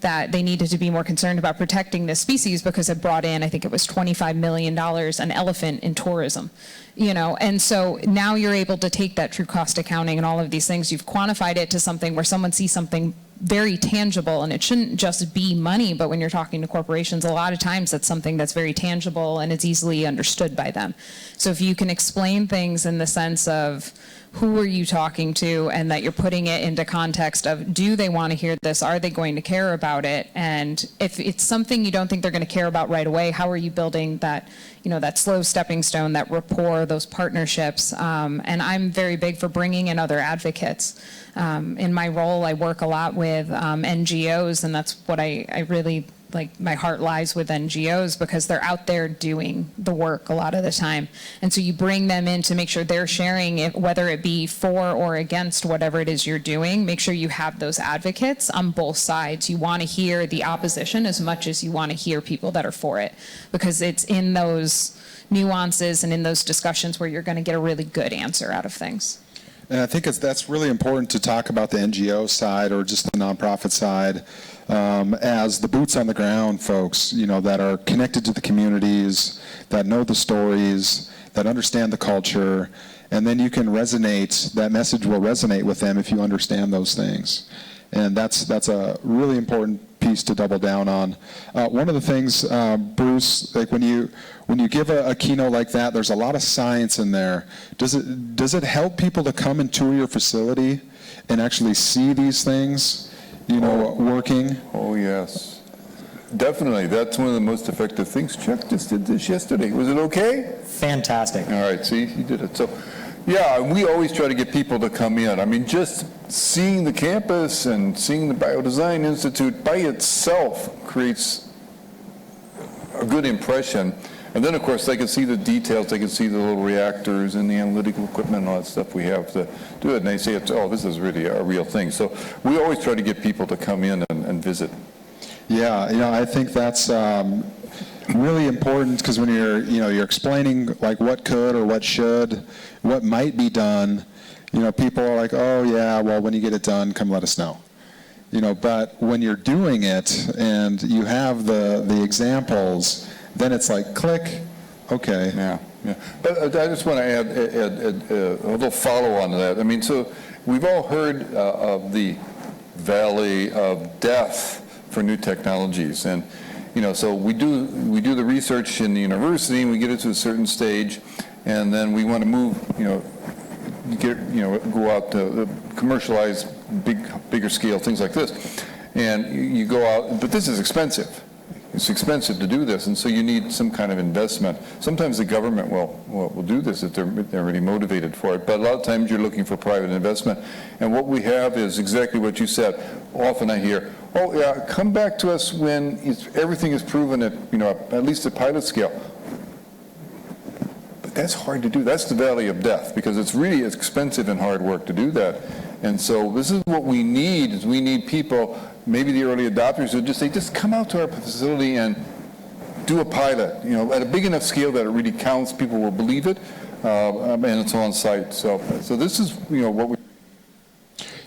that they needed to be more concerned about protecting this species because it brought in, I think it was $25 million an elephant in tourism. And so now you're able to take that true cost accounting and all of these things, you've quantified it to something where someone sees something very tangible, and it shouldn't just be money, but when you're talking to corporations, a lot of times that's something that's very tangible and it's easily understood by them. So if you can explain things in the sense of who are you talking to, and that you're putting it into context of, do they want to hear this? Are they going to care about it? And if it's something you don't think they're going to care about right away, how are you building that, that slow stepping stone, that rapport, those partnerships? And I'm very big for bringing in other advocates. In my role, I work a lot with NGOs, and that's what I really like. My heart lies with NGOs because they're out there doing the work a lot of the time. And so you bring them in to make sure they're sharing it, whether it be for or against whatever it is you're doing. Make sure you have those advocates on both sides. You want to hear the opposition as much as you want to hear people that are for it, because it's in those nuances and in those discussions where you're going to get a really good answer out of things. And I think that's really important to talk about the NGO side or just the nonprofit side as the boots on the ground folks, that are connected to the communities, that know the stories, that understand the culture, and then you can resonate, that message will resonate with them if you understand those things. And that's a really important piece to double down on. One of the things, Bruce, like when you give a keynote like that, there's a lot of science in there. Does it help people to come and tour your facility and actually see these things, working? Oh, yes. Definitely. That's one of the most effective things. Chuck just did this yesterday. Was it okay? Fantastic. All right, see, you did it. So, yeah, we always try to get people to come in. I mean, just seeing the campus and seeing the Biodesign Institute by itself creates a good impression. And then, of course, they can see the details. They can see the little reactors and the analytical equipment and all that stuff we have to do it. And they say, oh, this is really a real thing. So we always try to get people to come in and visit. Yeah, I think that's really important, because when you're explaining like what could or what should, what might be done, people are like, oh yeah, well, when you get it done, come let us know. But when you're doing it and you have the examples, then it's like click, okay. Yeah. But I just want to add a little follow-on to that. I mean, so we've all heard of the valley of death for new technologies, and so we do the research in the university, and we get it to a certain stage, and then we want to move, go out to commercialize bigger scale things like this, and you go out, but this is expensive. It's expensive to do this, and so you need some kind of investment. Sometimes the government will do this if they're really motivated for it, but a lot of times you're looking for private investment. And what we have is exactly what you said. Often I hear, oh yeah, come back to us when everything is proven at at least at pilot scale. But that's hard to do. That's the valley of death, because it's really expensive and hard work to do that. And so this is what we need, is we need people, maybe the early adopters, who just say, just come out to our facility and do a pilot, at a big enough scale that it really counts, people will believe it, and it's on site. So this is, what we...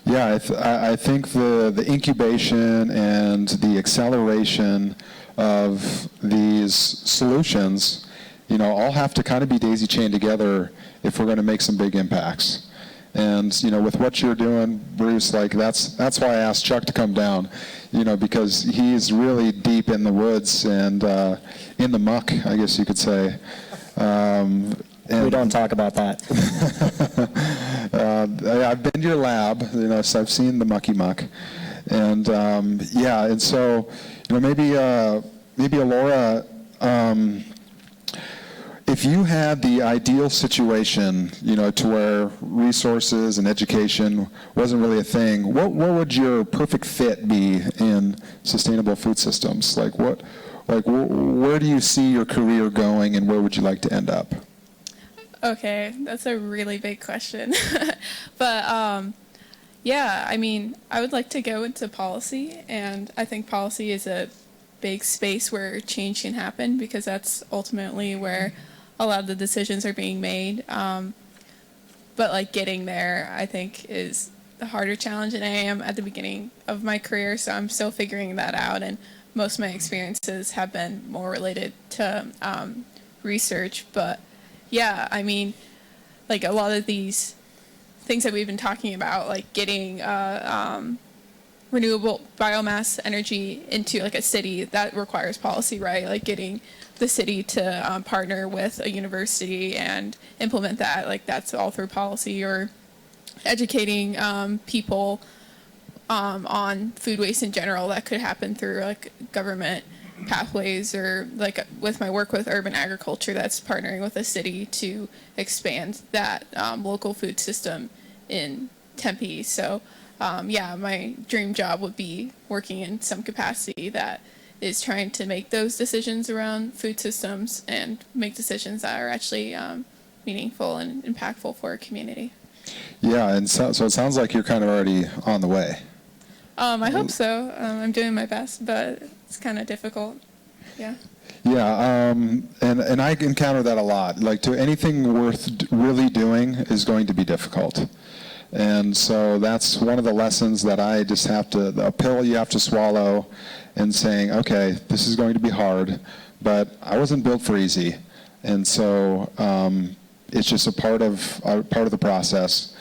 Yeah, I think the incubation and the acceleration of these solutions, all have to kind of be daisy chained together if we're going to make some big impacts. And with what you're doing, Bruce, like that's why I asked Chuck to come down, because he's really deep in the woods and in the muck, I guess you could say. We don't talk about that. I've been to your lab, so I've seen the mucky muck, and and so maybe Laura. If you had the ideal situation, to where resources and education wasn't really a thing, what would your perfect fit be in sustainable food systems? Like what like, where do you see your career going, and where would you like to end up? Okay, that's a really big question. But yeah, I mean, I would like to go into policy, and I think policy is a big space where change can happen, because that's ultimately where a lot of the decisions are being made. But like getting there, I think, is the harder challenge, and I am at the beginning of my career, so I'm still figuring that out, and most of my experiences have been more related to research. But yeah, I mean, like a lot of these things that we've been talking about, like getting renewable biomass energy into like a city, that requires policy, right? Like getting the city to partner with a university and implement that, like that's all through policy. Or educating people on food waste in general, that could happen through like government pathways, or like with my work with urban agriculture, that's partnering with a city to expand that local food system in Tempe. So yeah, my dream job would be working in some capacity that is trying to make those decisions around food systems and make decisions that are actually meaningful and impactful for a community. Yeah, and so it sounds like you're kind of already on the way. I hope so. I'm doing my best, but it's kind of difficult. Yeah. Yeah, and I encounter that a lot. Like, to anything worth really doing is going to be difficult. And so that's one of the lessons that I just have to, a pill you have to swallow, and saying, okay, this is going to be hard, but I wasn't built for easy. And so it's just a part of the process.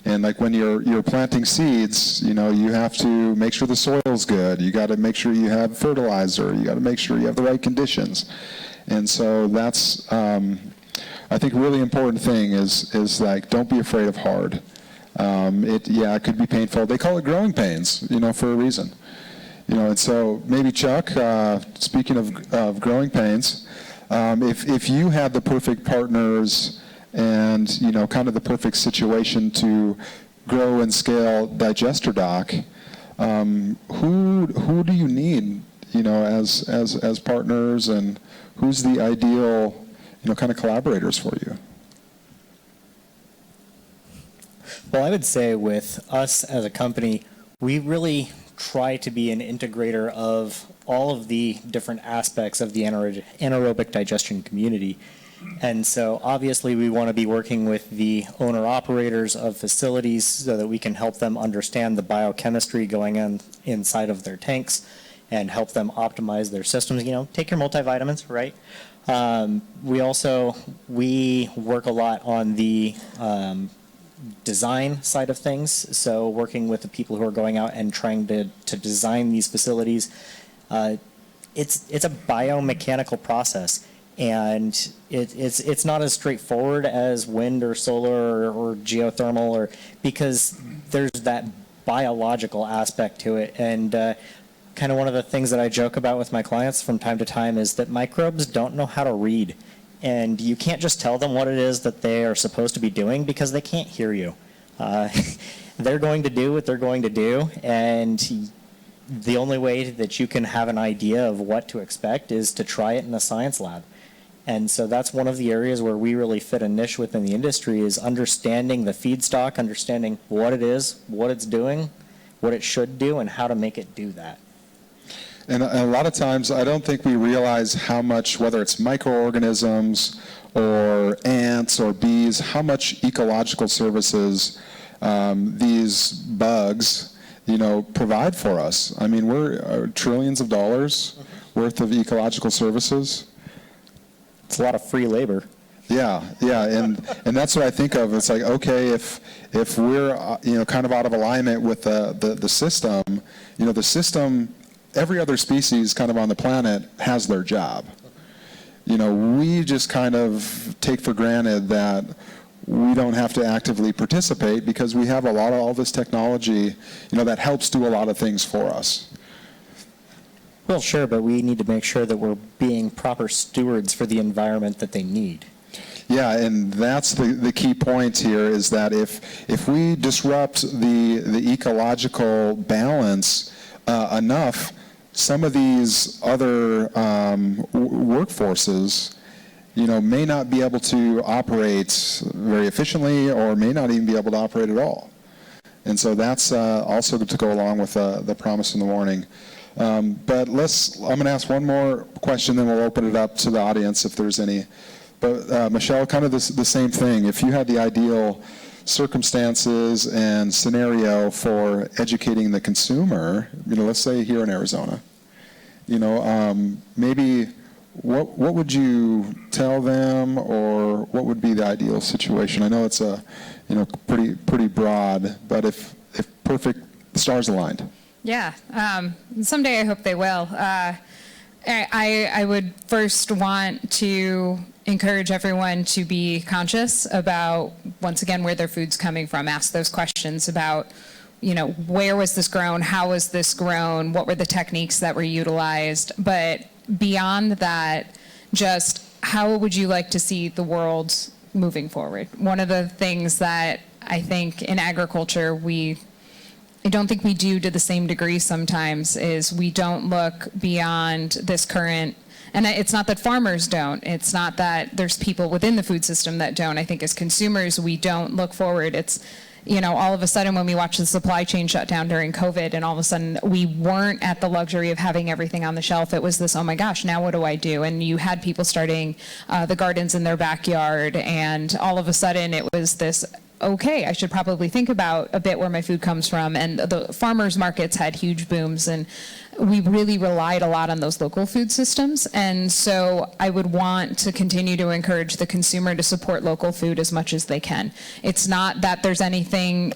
And like when you're planting seeds, you know, you have to make sure the soil's good. You got to make sure you have fertilizer. You got to make sure you have the right conditions. And so that's, I think, a really important thing is like, don't be afraid of hard. It could be painful. They call it growing pains, you know, for a reason. You know, and so maybe Chuck, speaking of growing pains, if you had the perfect partners and, you know, kind of the perfect situation to grow and scale Digester Doc, who do you need, you know, as partners, and who's the ideal, you know, kind of collaborators for you? Well, I would say with us as a company, we really try to be an integrator of all of the different aspects of the anaerobic digestion community. And so obviously we want to be working with the owner-operators of facilities so that we can help them understand the biochemistry going on inside of their tanks and help them optimize their systems. You know, take your multivitamins, right? We work a lot on the design side of things, so working with the people who are going out and trying to design these facilities. It's a biomechanical process, and it's not as straightforward as wind or solar or geothermal, or because there's that biological aspect to it. And kind of one of the things that I joke about with my clients from time to time is that microbes don't know how to read. And you can't just tell them what it is that they are supposed to be doing, because they can't hear you. They're going to do what they're going to do, and the only way that you can have an idea of what to expect is to try it in a science lab. And so that's one of the areas where we really fit a niche within the industry, is understanding the feedstock, understanding what it is, what it's doing, what it should do, and how to make it do that. And a lot of times, I don't think we realize how much, whether it's microorganisms or ants or bees, how much ecological services these bugs, you know, provide for us. I mean, we're trillions of dollars worth of ecological services. It's a lot of free labor. Yeah, and that's what I think of. It's like, okay, if we're you know, kind of out of alignment with the system, you know, the system. Every other species kind of on the planet has their job. You know, we just kind of take for granted that we don't have to actively participate because we have a lot of all this technology, you know, that helps do a lot of things for us. Well, sure, but we need to make sure that we're being proper stewards for the environment that they need. Yeah, and that's the key point here, is that if we disrupt the ecological balance enough, some of these other workforces, may not be able to operate very efficiently or may not even be able to operate at all. And so that's also to go along with the promise in the warning. But I'm going to ask one more question, then we'll open it up to the audience if there's any. But Michelle, kind of the same thing. If you had the ideal circumstances and scenario for educating the consumer, let's say here in Arizona, maybe what would you tell them, or what would be the ideal situation? I know it's pretty broad, but if perfect stars aligned. Yeah, someday I hope they will. I would first want to encourage everyone to be conscious about, once again, where their food's coming from. Ask those questions about, where was this grown? How was this grown? What were the techniques that were utilized? But beyond that, just how would you like to see the world moving forward? One of the things that I think in agriculture I don't think we do to the same degree sometimes is we don't look beyond this current, and it's not that farmers don't, it's not that there's people within the food system that don't. I think as consumers, we don't look forward. It's, all of a sudden when we watch the supply chain shut down during COVID, and all of a sudden we weren't at the luxury of having everything on the shelf. It was this, oh my gosh, now what do I do? And you had people starting the gardens in their backyard, and all of a sudden it was this, okay, I should probably think about a bit where my food comes from. And the farmers markets had huge booms, and we really relied a lot on those local food systems. And so I would want to continue to encourage the consumer to support local food as much as they can. It's not that there's anything,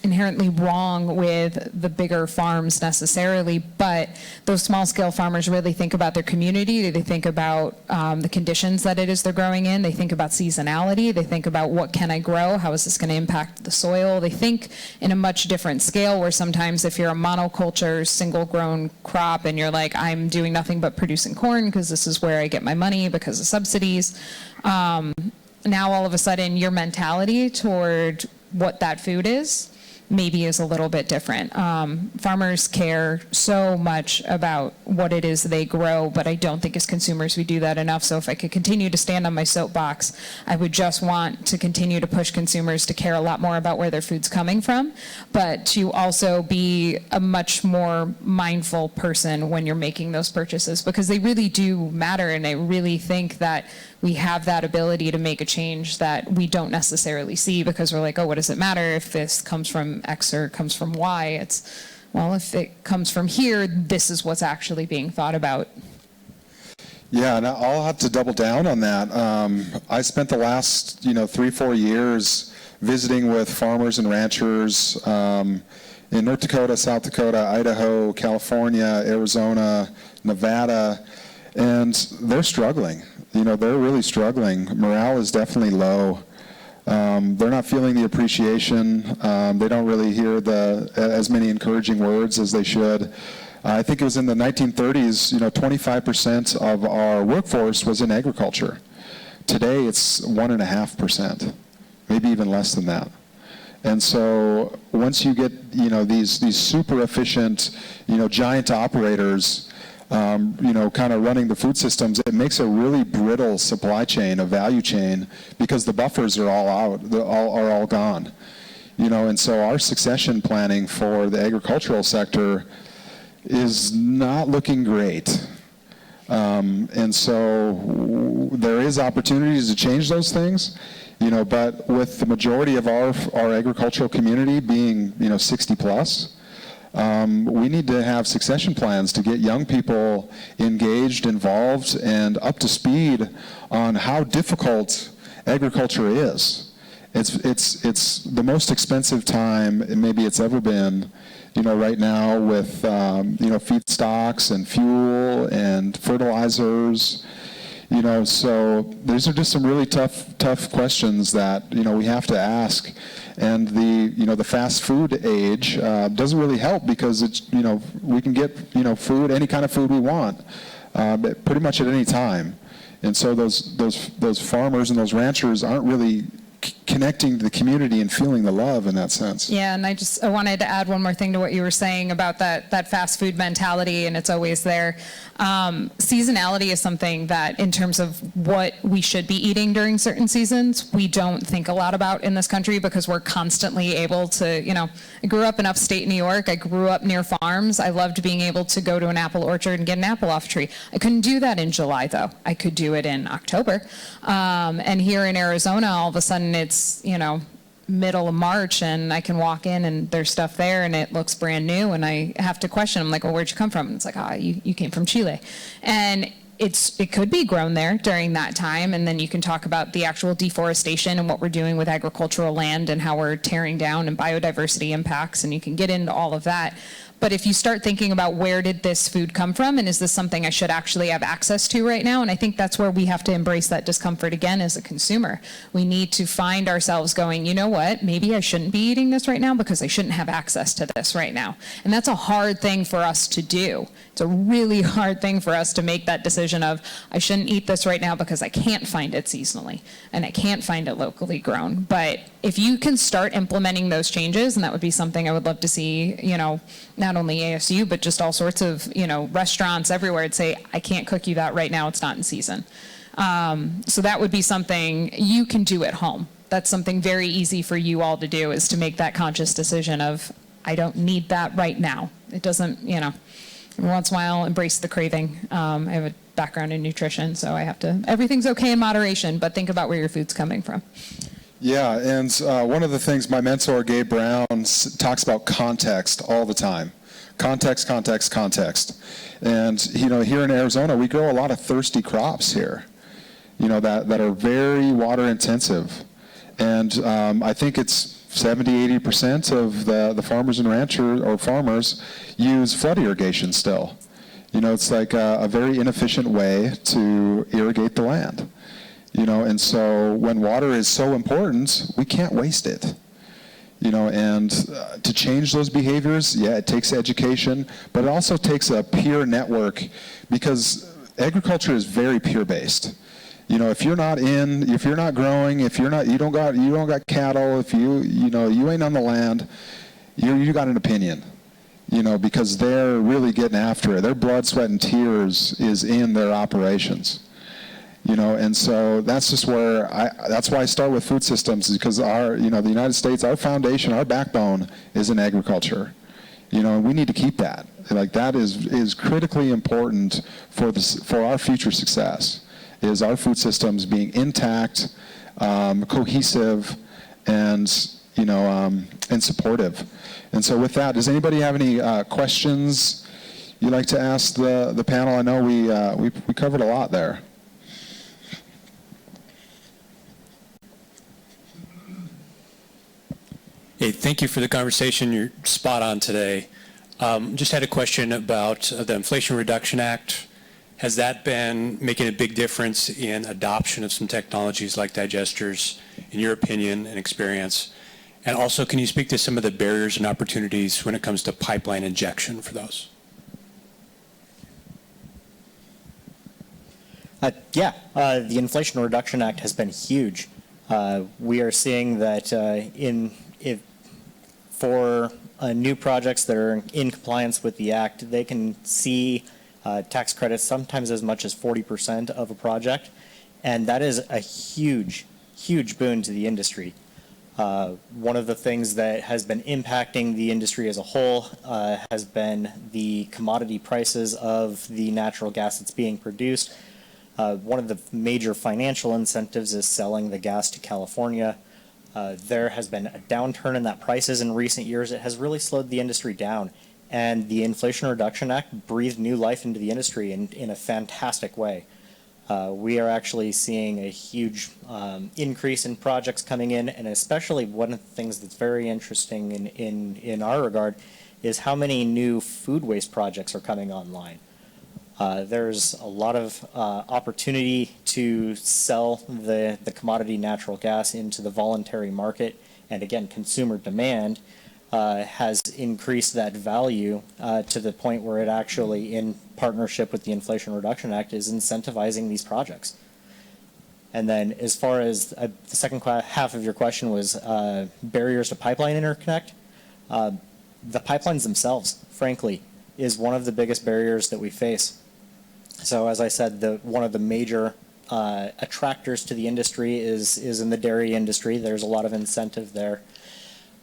inherently wrong with the bigger farms necessarily, but those small-scale farmers really think about their community. They think about the conditions that it is they're growing in. They think about seasonality. They think about, what can I grow? How is this going to impact the soil? They think in a much different scale, where sometimes if you're a monoculture, single-grown crop, and you're like, I'm doing nothing but producing corn because this is where I get my money because of subsidies, now all of a sudden your mentality toward what that food is maybe is a little bit different. Farmers care so much about what it is they grow, but I don't think as consumers we do that enough. So if I could continue to stand on my soapbox, I would just want to continue to push consumers to care a lot more about where their food's coming from, but to also be a much more mindful person when you're making those purchases, because they really do matter. And I really think that we have that ability to make a change that we don't necessarily see, because we're like, oh, what does it matter if this comes from X or comes from Y? It's, well, if it comes from here, this is what's actually being thought about. Yeah, and I'll have to double down on that. I spent the last, 3-4 years visiting with farmers and ranchers in North Dakota, South Dakota, Idaho, California, Arizona, Nevada, and they're struggling. They're really struggling. Morale is definitely low. They're not feeling the appreciation. They don't really hear as many encouraging words as they should. I think it was in the 1930s, 25% of our workforce was in agriculture. Today, it's 1.5%, maybe even less than that. And so once you get, these super efficient, giant operators, kind of running the food systems, it makes a really brittle supply chain, a value chain, because the buffers are all out, are all gone. And so our succession planning for the agricultural sector is not looking great. And so there is opportunities to change those things, but with the majority of our agricultural community being, 60 plus, we need to have succession plans to get young people engaged, involved, and up to speed on how difficult agriculture is. It's the most expensive time maybe it's ever been, right now with, feedstocks and fuel and fertilizers. So these are just some really tough questions that, we have to ask. And the fast food age doesn't really help, because it's, we can get, food, any kind of food we want, pretty much at any time. And so those farmers and those ranchers aren't really connecting to the community and feeling the love in that sense. Yeah, and I wanted to add one more thing to what you were saying about that fast food mentality, and it's always there. Seasonality is something that, in terms of what we should be eating during certain seasons, we don't think a lot about in this country because we're constantly able to, I grew up in upstate New York. I grew up near farms. I loved being able to go to an apple orchard and get an apple off a tree. I couldn't do that in July, though. I could do it in October. And here in Arizona, all of a sudden it's, middle of March, and I can walk in and there's stuff there and it looks brand new, and I have to question. I'm like, well, where'd you come from? And it's like, you came from Chile. And it could be grown there during that time, and then you can talk about the actual deforestation and what we're doing with agricultural land and how we're tearing down and biodiversity impacts, and you can get into all of that. But if you start thinking about where did this food come from, and is this something I should actually have access to right now? And I think that's where we have to embrace that discomfort again as a consumer. We need to find ourselves going, you know what, maybe I shouldn't be eating this right now because I shouldn't have access to this right now. And that's a hard thing for us to do. It's a really hard thing for us to make that decision of, I shouldn't eat this right now because I can't find it seasonally and I can't find it locally grown. But if you can start implementing those changes, and that would be something I would love to see, not only ASU, but just all sorts of, restaurants everywhere, and say, I can't cook you that right now, it's not in season. So that would be something you can do at home. That's something very easy for you all to do, is to make that conscious decision of, I don't need that right now. It doesn't, every once in a while, embrace the craving. I have a background in nutrition, so I have to, everything's okay in moderation, but think about where your food's coming from. Yeah, and one of the things my mentor, Gabe Brown, talks about context all the time. Context, context, context. And, here in Arizona, we grow a lot of thirsty crops here, that are very water intensive. And I think it's 70-80% of the farmers and ranchers or farmers use flood irrigation still. It's like a very inefficient way to irrigate the land. And so when water is so important, we can't waste it. And to change those behaviors, yeah, it takes education, but it also takes a peer network, because agriculture is very peer-based. If you're not growing, you don't got cattle, if you ain't on the land, you got an opinion. Because they're really getting after it. Their blood, sweat, and tears is in their operations. And so that's just that's why I start with food systems, is because the United States, our foundation, our backbone is in agriculture. And we need to keep that. Like, that is critically important for our future success, is our food systems being intact, cohesive, and supportive. And so with that, does anybody have any questions you'd like to ask the panel? I know we covered a lot there. Hey, thank you for the conversation. You're spot on today. Just had a question about the Inflation Reduction Act. Has that been making a big difference in adoption of some technologies like digesters, in your opinion and experience? And also, can you speak to some of the barriers and opportunities when it comes to pipeline injection for those? The Inflation Reduction Act has been huge. We are seeing that for new projects that are in compliance with the Act, they can see tax credits sometimes as much as 40% of a project, and that is a huge, huge boon to the industry. One of the things that has been impacting the industry as a whole has been the commodity prices of the natural gas that's being produced. One of the major financial incentives is selling the gas to California. There has been a downturn in that prices in recent years. It has really slowed the industry down. And the Inflation Reduction Act breathed new life into the industry in a fantastic way. We are actually seeing a huge increase in projects coming in, and especially one of the things that's very interesting in our regard is how many new food waste projects are coming online. There's a lot of opportunity to sell the commodity natural gas into the voluntary market, and again, consumer demand has increased that value to the point where it actually, in partnership with the Inflation Reduction Act, is incentivizing these projects. And then as far as the second half of your question was barriers to pipeline interconnect, the pipelines themselves, frankly, is one of the biggest barriers that we face. So as I said, one of the major attractors to the industry is in the dairy industry. There's a lot of incentive there.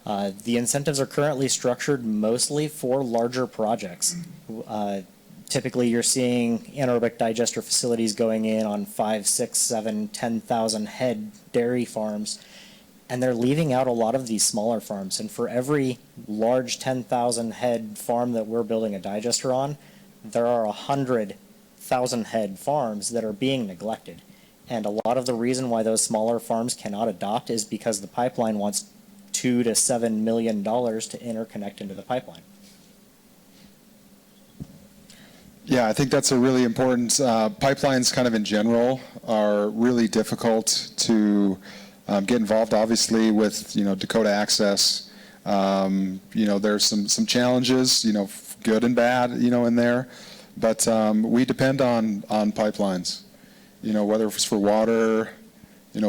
The incentives are currently structured mostly for larger projects. Typically, you're seeing anaerobic digester facilities going in on 5, 6, 7, 10,000 head dairy farms, and they're leaving out a lot of these smaller farms. And for every large 10,000 head farm that we're building a digester on, there are 100,000 head farms that are being neglected. And a lot of the reason why those smaller farms cannot adopt is because the pipeline wants $2 to $7 million to interconnect into the pipeline. Yeah, I think that's a really important, pipelines kind of in general are really difficult to get involved, obviously, with, Dakota Access. There's some challenges, good and bad, in there. But we depend on pipelines, whether it's for water,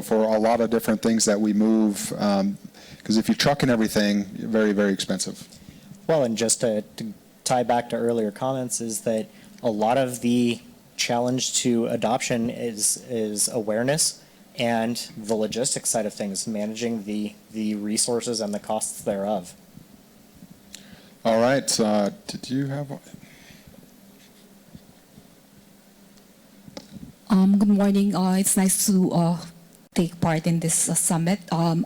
for a lot of different things that we move. Because if you're trucking everything, very, very expensive. Well, and just to tie back to earlier comments is that a lot of the challenge to adoption is awareness and the logistics side of things, managing the resources and the costs thereof. All right. Did you have one? Good morning. It's nice to take part in this summit. I'm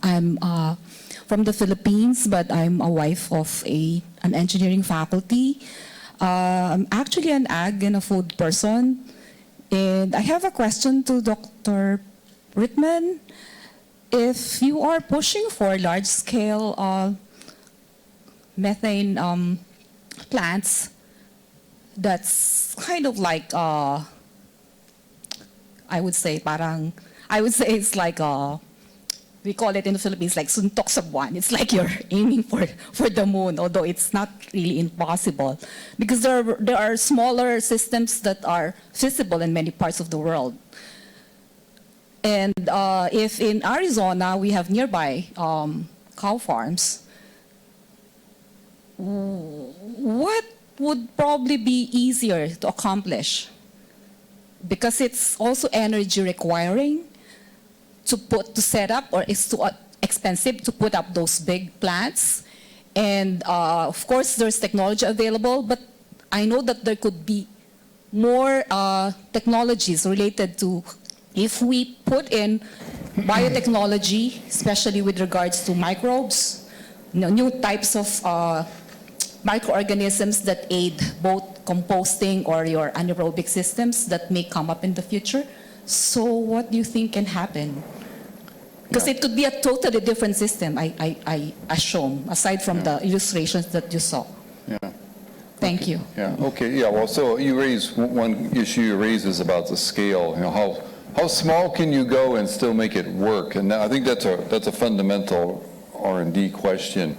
from the Philippines, but I'm a wife of an engineering faculty. I'm actually an ag and a food person. And I have a question to Dr. Rittman. If you are pushing for large-scale methane plants, that's kind of like, I would say it's like we call it in the Philippines like suntok sa buwan. It's like you're aiming for the moon, although it's not really impossible. Because there are smaller systems that are feasible in many parts of the world. And if in Arizona we have nearby cow farms, what would probably be easier to accomplish? Because it's also energy requiring to set up, or it's too expensive to put up those big plants. And of course, there's technology available, but I know that there could be more technologies related to if we put in biotechnology, especially with regards to microbes, new types of microorganisms that aid both composting or your anaerobic systems that may come up in the future. So what do you think can happen? Because it could be a totally different system, I assume, aside from the illustrations that you saw. Yeah. Thank you. Yeah, okay, yeah, well, so you raise, one issue you raise is about the scale, how small can you go and still make it work? And I think that's a fundamental R&D question,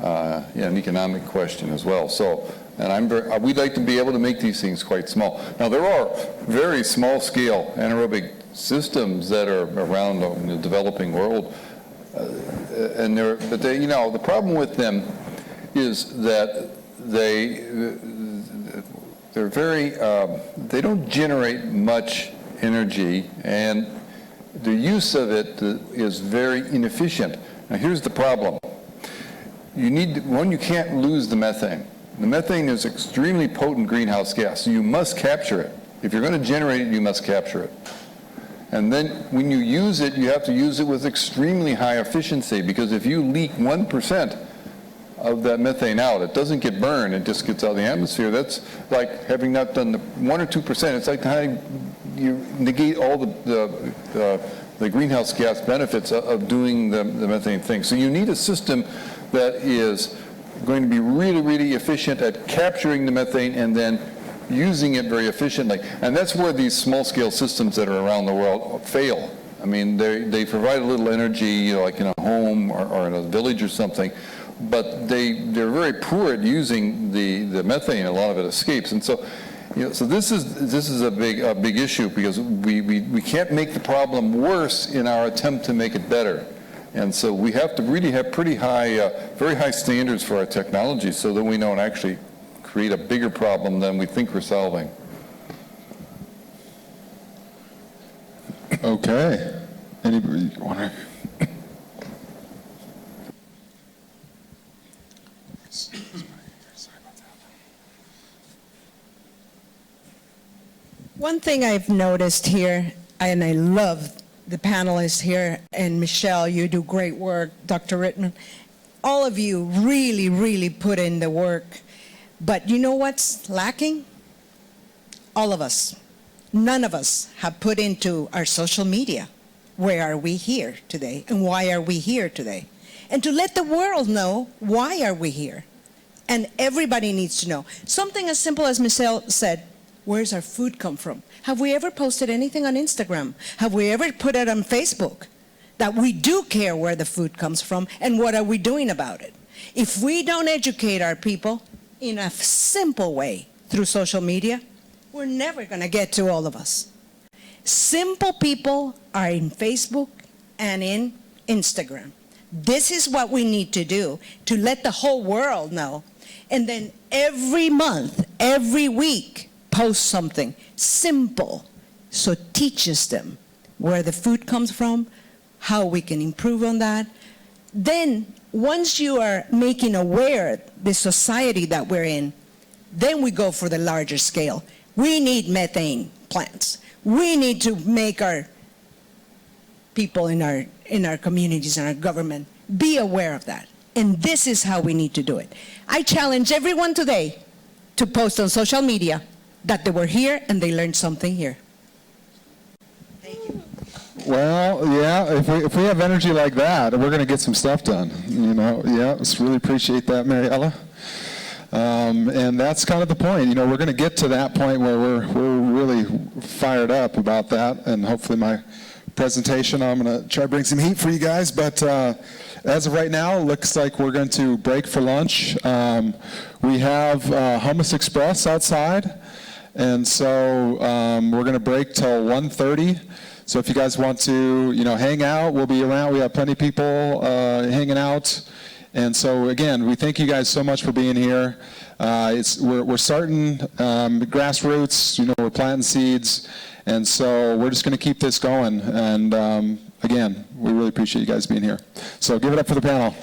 an economic question as well. So, and we'd like to be able to make these things quite small. Now, there are very small scale anaerobic systems that are around in the developing world, but the problem with them is that they're very, they don't generate much energy, and the use of it is very inefficient. Now, here's the problem. You can't lose the methane. The methane is extremely potent greenhouse gas, so you must capture it. If you're going to generate it, you must capture it. And then when you use it, you have to use it with extremely high efficiency, because if you leak 1% of that methane out, it doesn't get burned, it just gets out of the atmosphere. That's like having not done the 1 or 2%. It's like how you negate all the greenhouse gas benefits of doing the methane thing. So you need a system that is going to be really, really efficient at capturing the methane and then using it very efficiently. And that's where these small-scale systems that are around the world fail. I mean, they provide a little energy, like in a home or in a village or something, but they're very poor at using the methane. A lot of it escapes. And so So this is a big issue because we can't make the problem worse in our attempt to make it better. And so we have to really have pretty high, very high standards for our technology so that we don't actually create a bigger problem than we think we're solving. Okay. Anybody want to? One thing I've noticed here, and I love the panelists here, and Michelle, you do great work, Dr. Rittman. All of you really, really put in the work. But you know what's lacking? All of us. None of us have put into our social media. Where are we here today? And why are we here today? And to let the world know, why are we here? And everybody needs to know. Something as simple as Michelle said, where's our food come from? Have we ever posted anything on Instagram? Have we ever put it on Facebook? That we do care where the food comes from and what are we doing about it? If we don't educate our people in a simple way through social media, we're never going to get to all of us. Simple people are in Facebook and in Instagram. This is what we need to do to let the whole world know. And then every month, every week, post something simple so it teaches them where the food comes from, how we can improve on that. Then once you are making aware the society that we're in, then we go for the larger scale. We need methane plants. We need to make our people in our communities and our government be aware of that. And this is how we need to do it. I challenge everyone today to post on social media that they were here and they learned something here. Thank you. Well, yeah, if we have energy like that, we're going to get some stuff done. You know, yeah, let's really appreciate that, Mariella. And that's kind of the point. You know, we're going to get to that point where we're really fired up about that, and hopefully my presentation, I'm going to try to bring some heat for you guys, but as of right now, it looks like we're going to break for lunch. We have Hummus Express outside, and so we're going to break till 1:30. So if you guys want to, you know, hang out, we'll be around. We have plenty of people hanging out. And so again, we thank you guys so much for being here. We're starting grassroots, you know, we're planting seeds. And so we're just going to keep this going. And again, we really appreciate you guys being here. So give it up for the panel.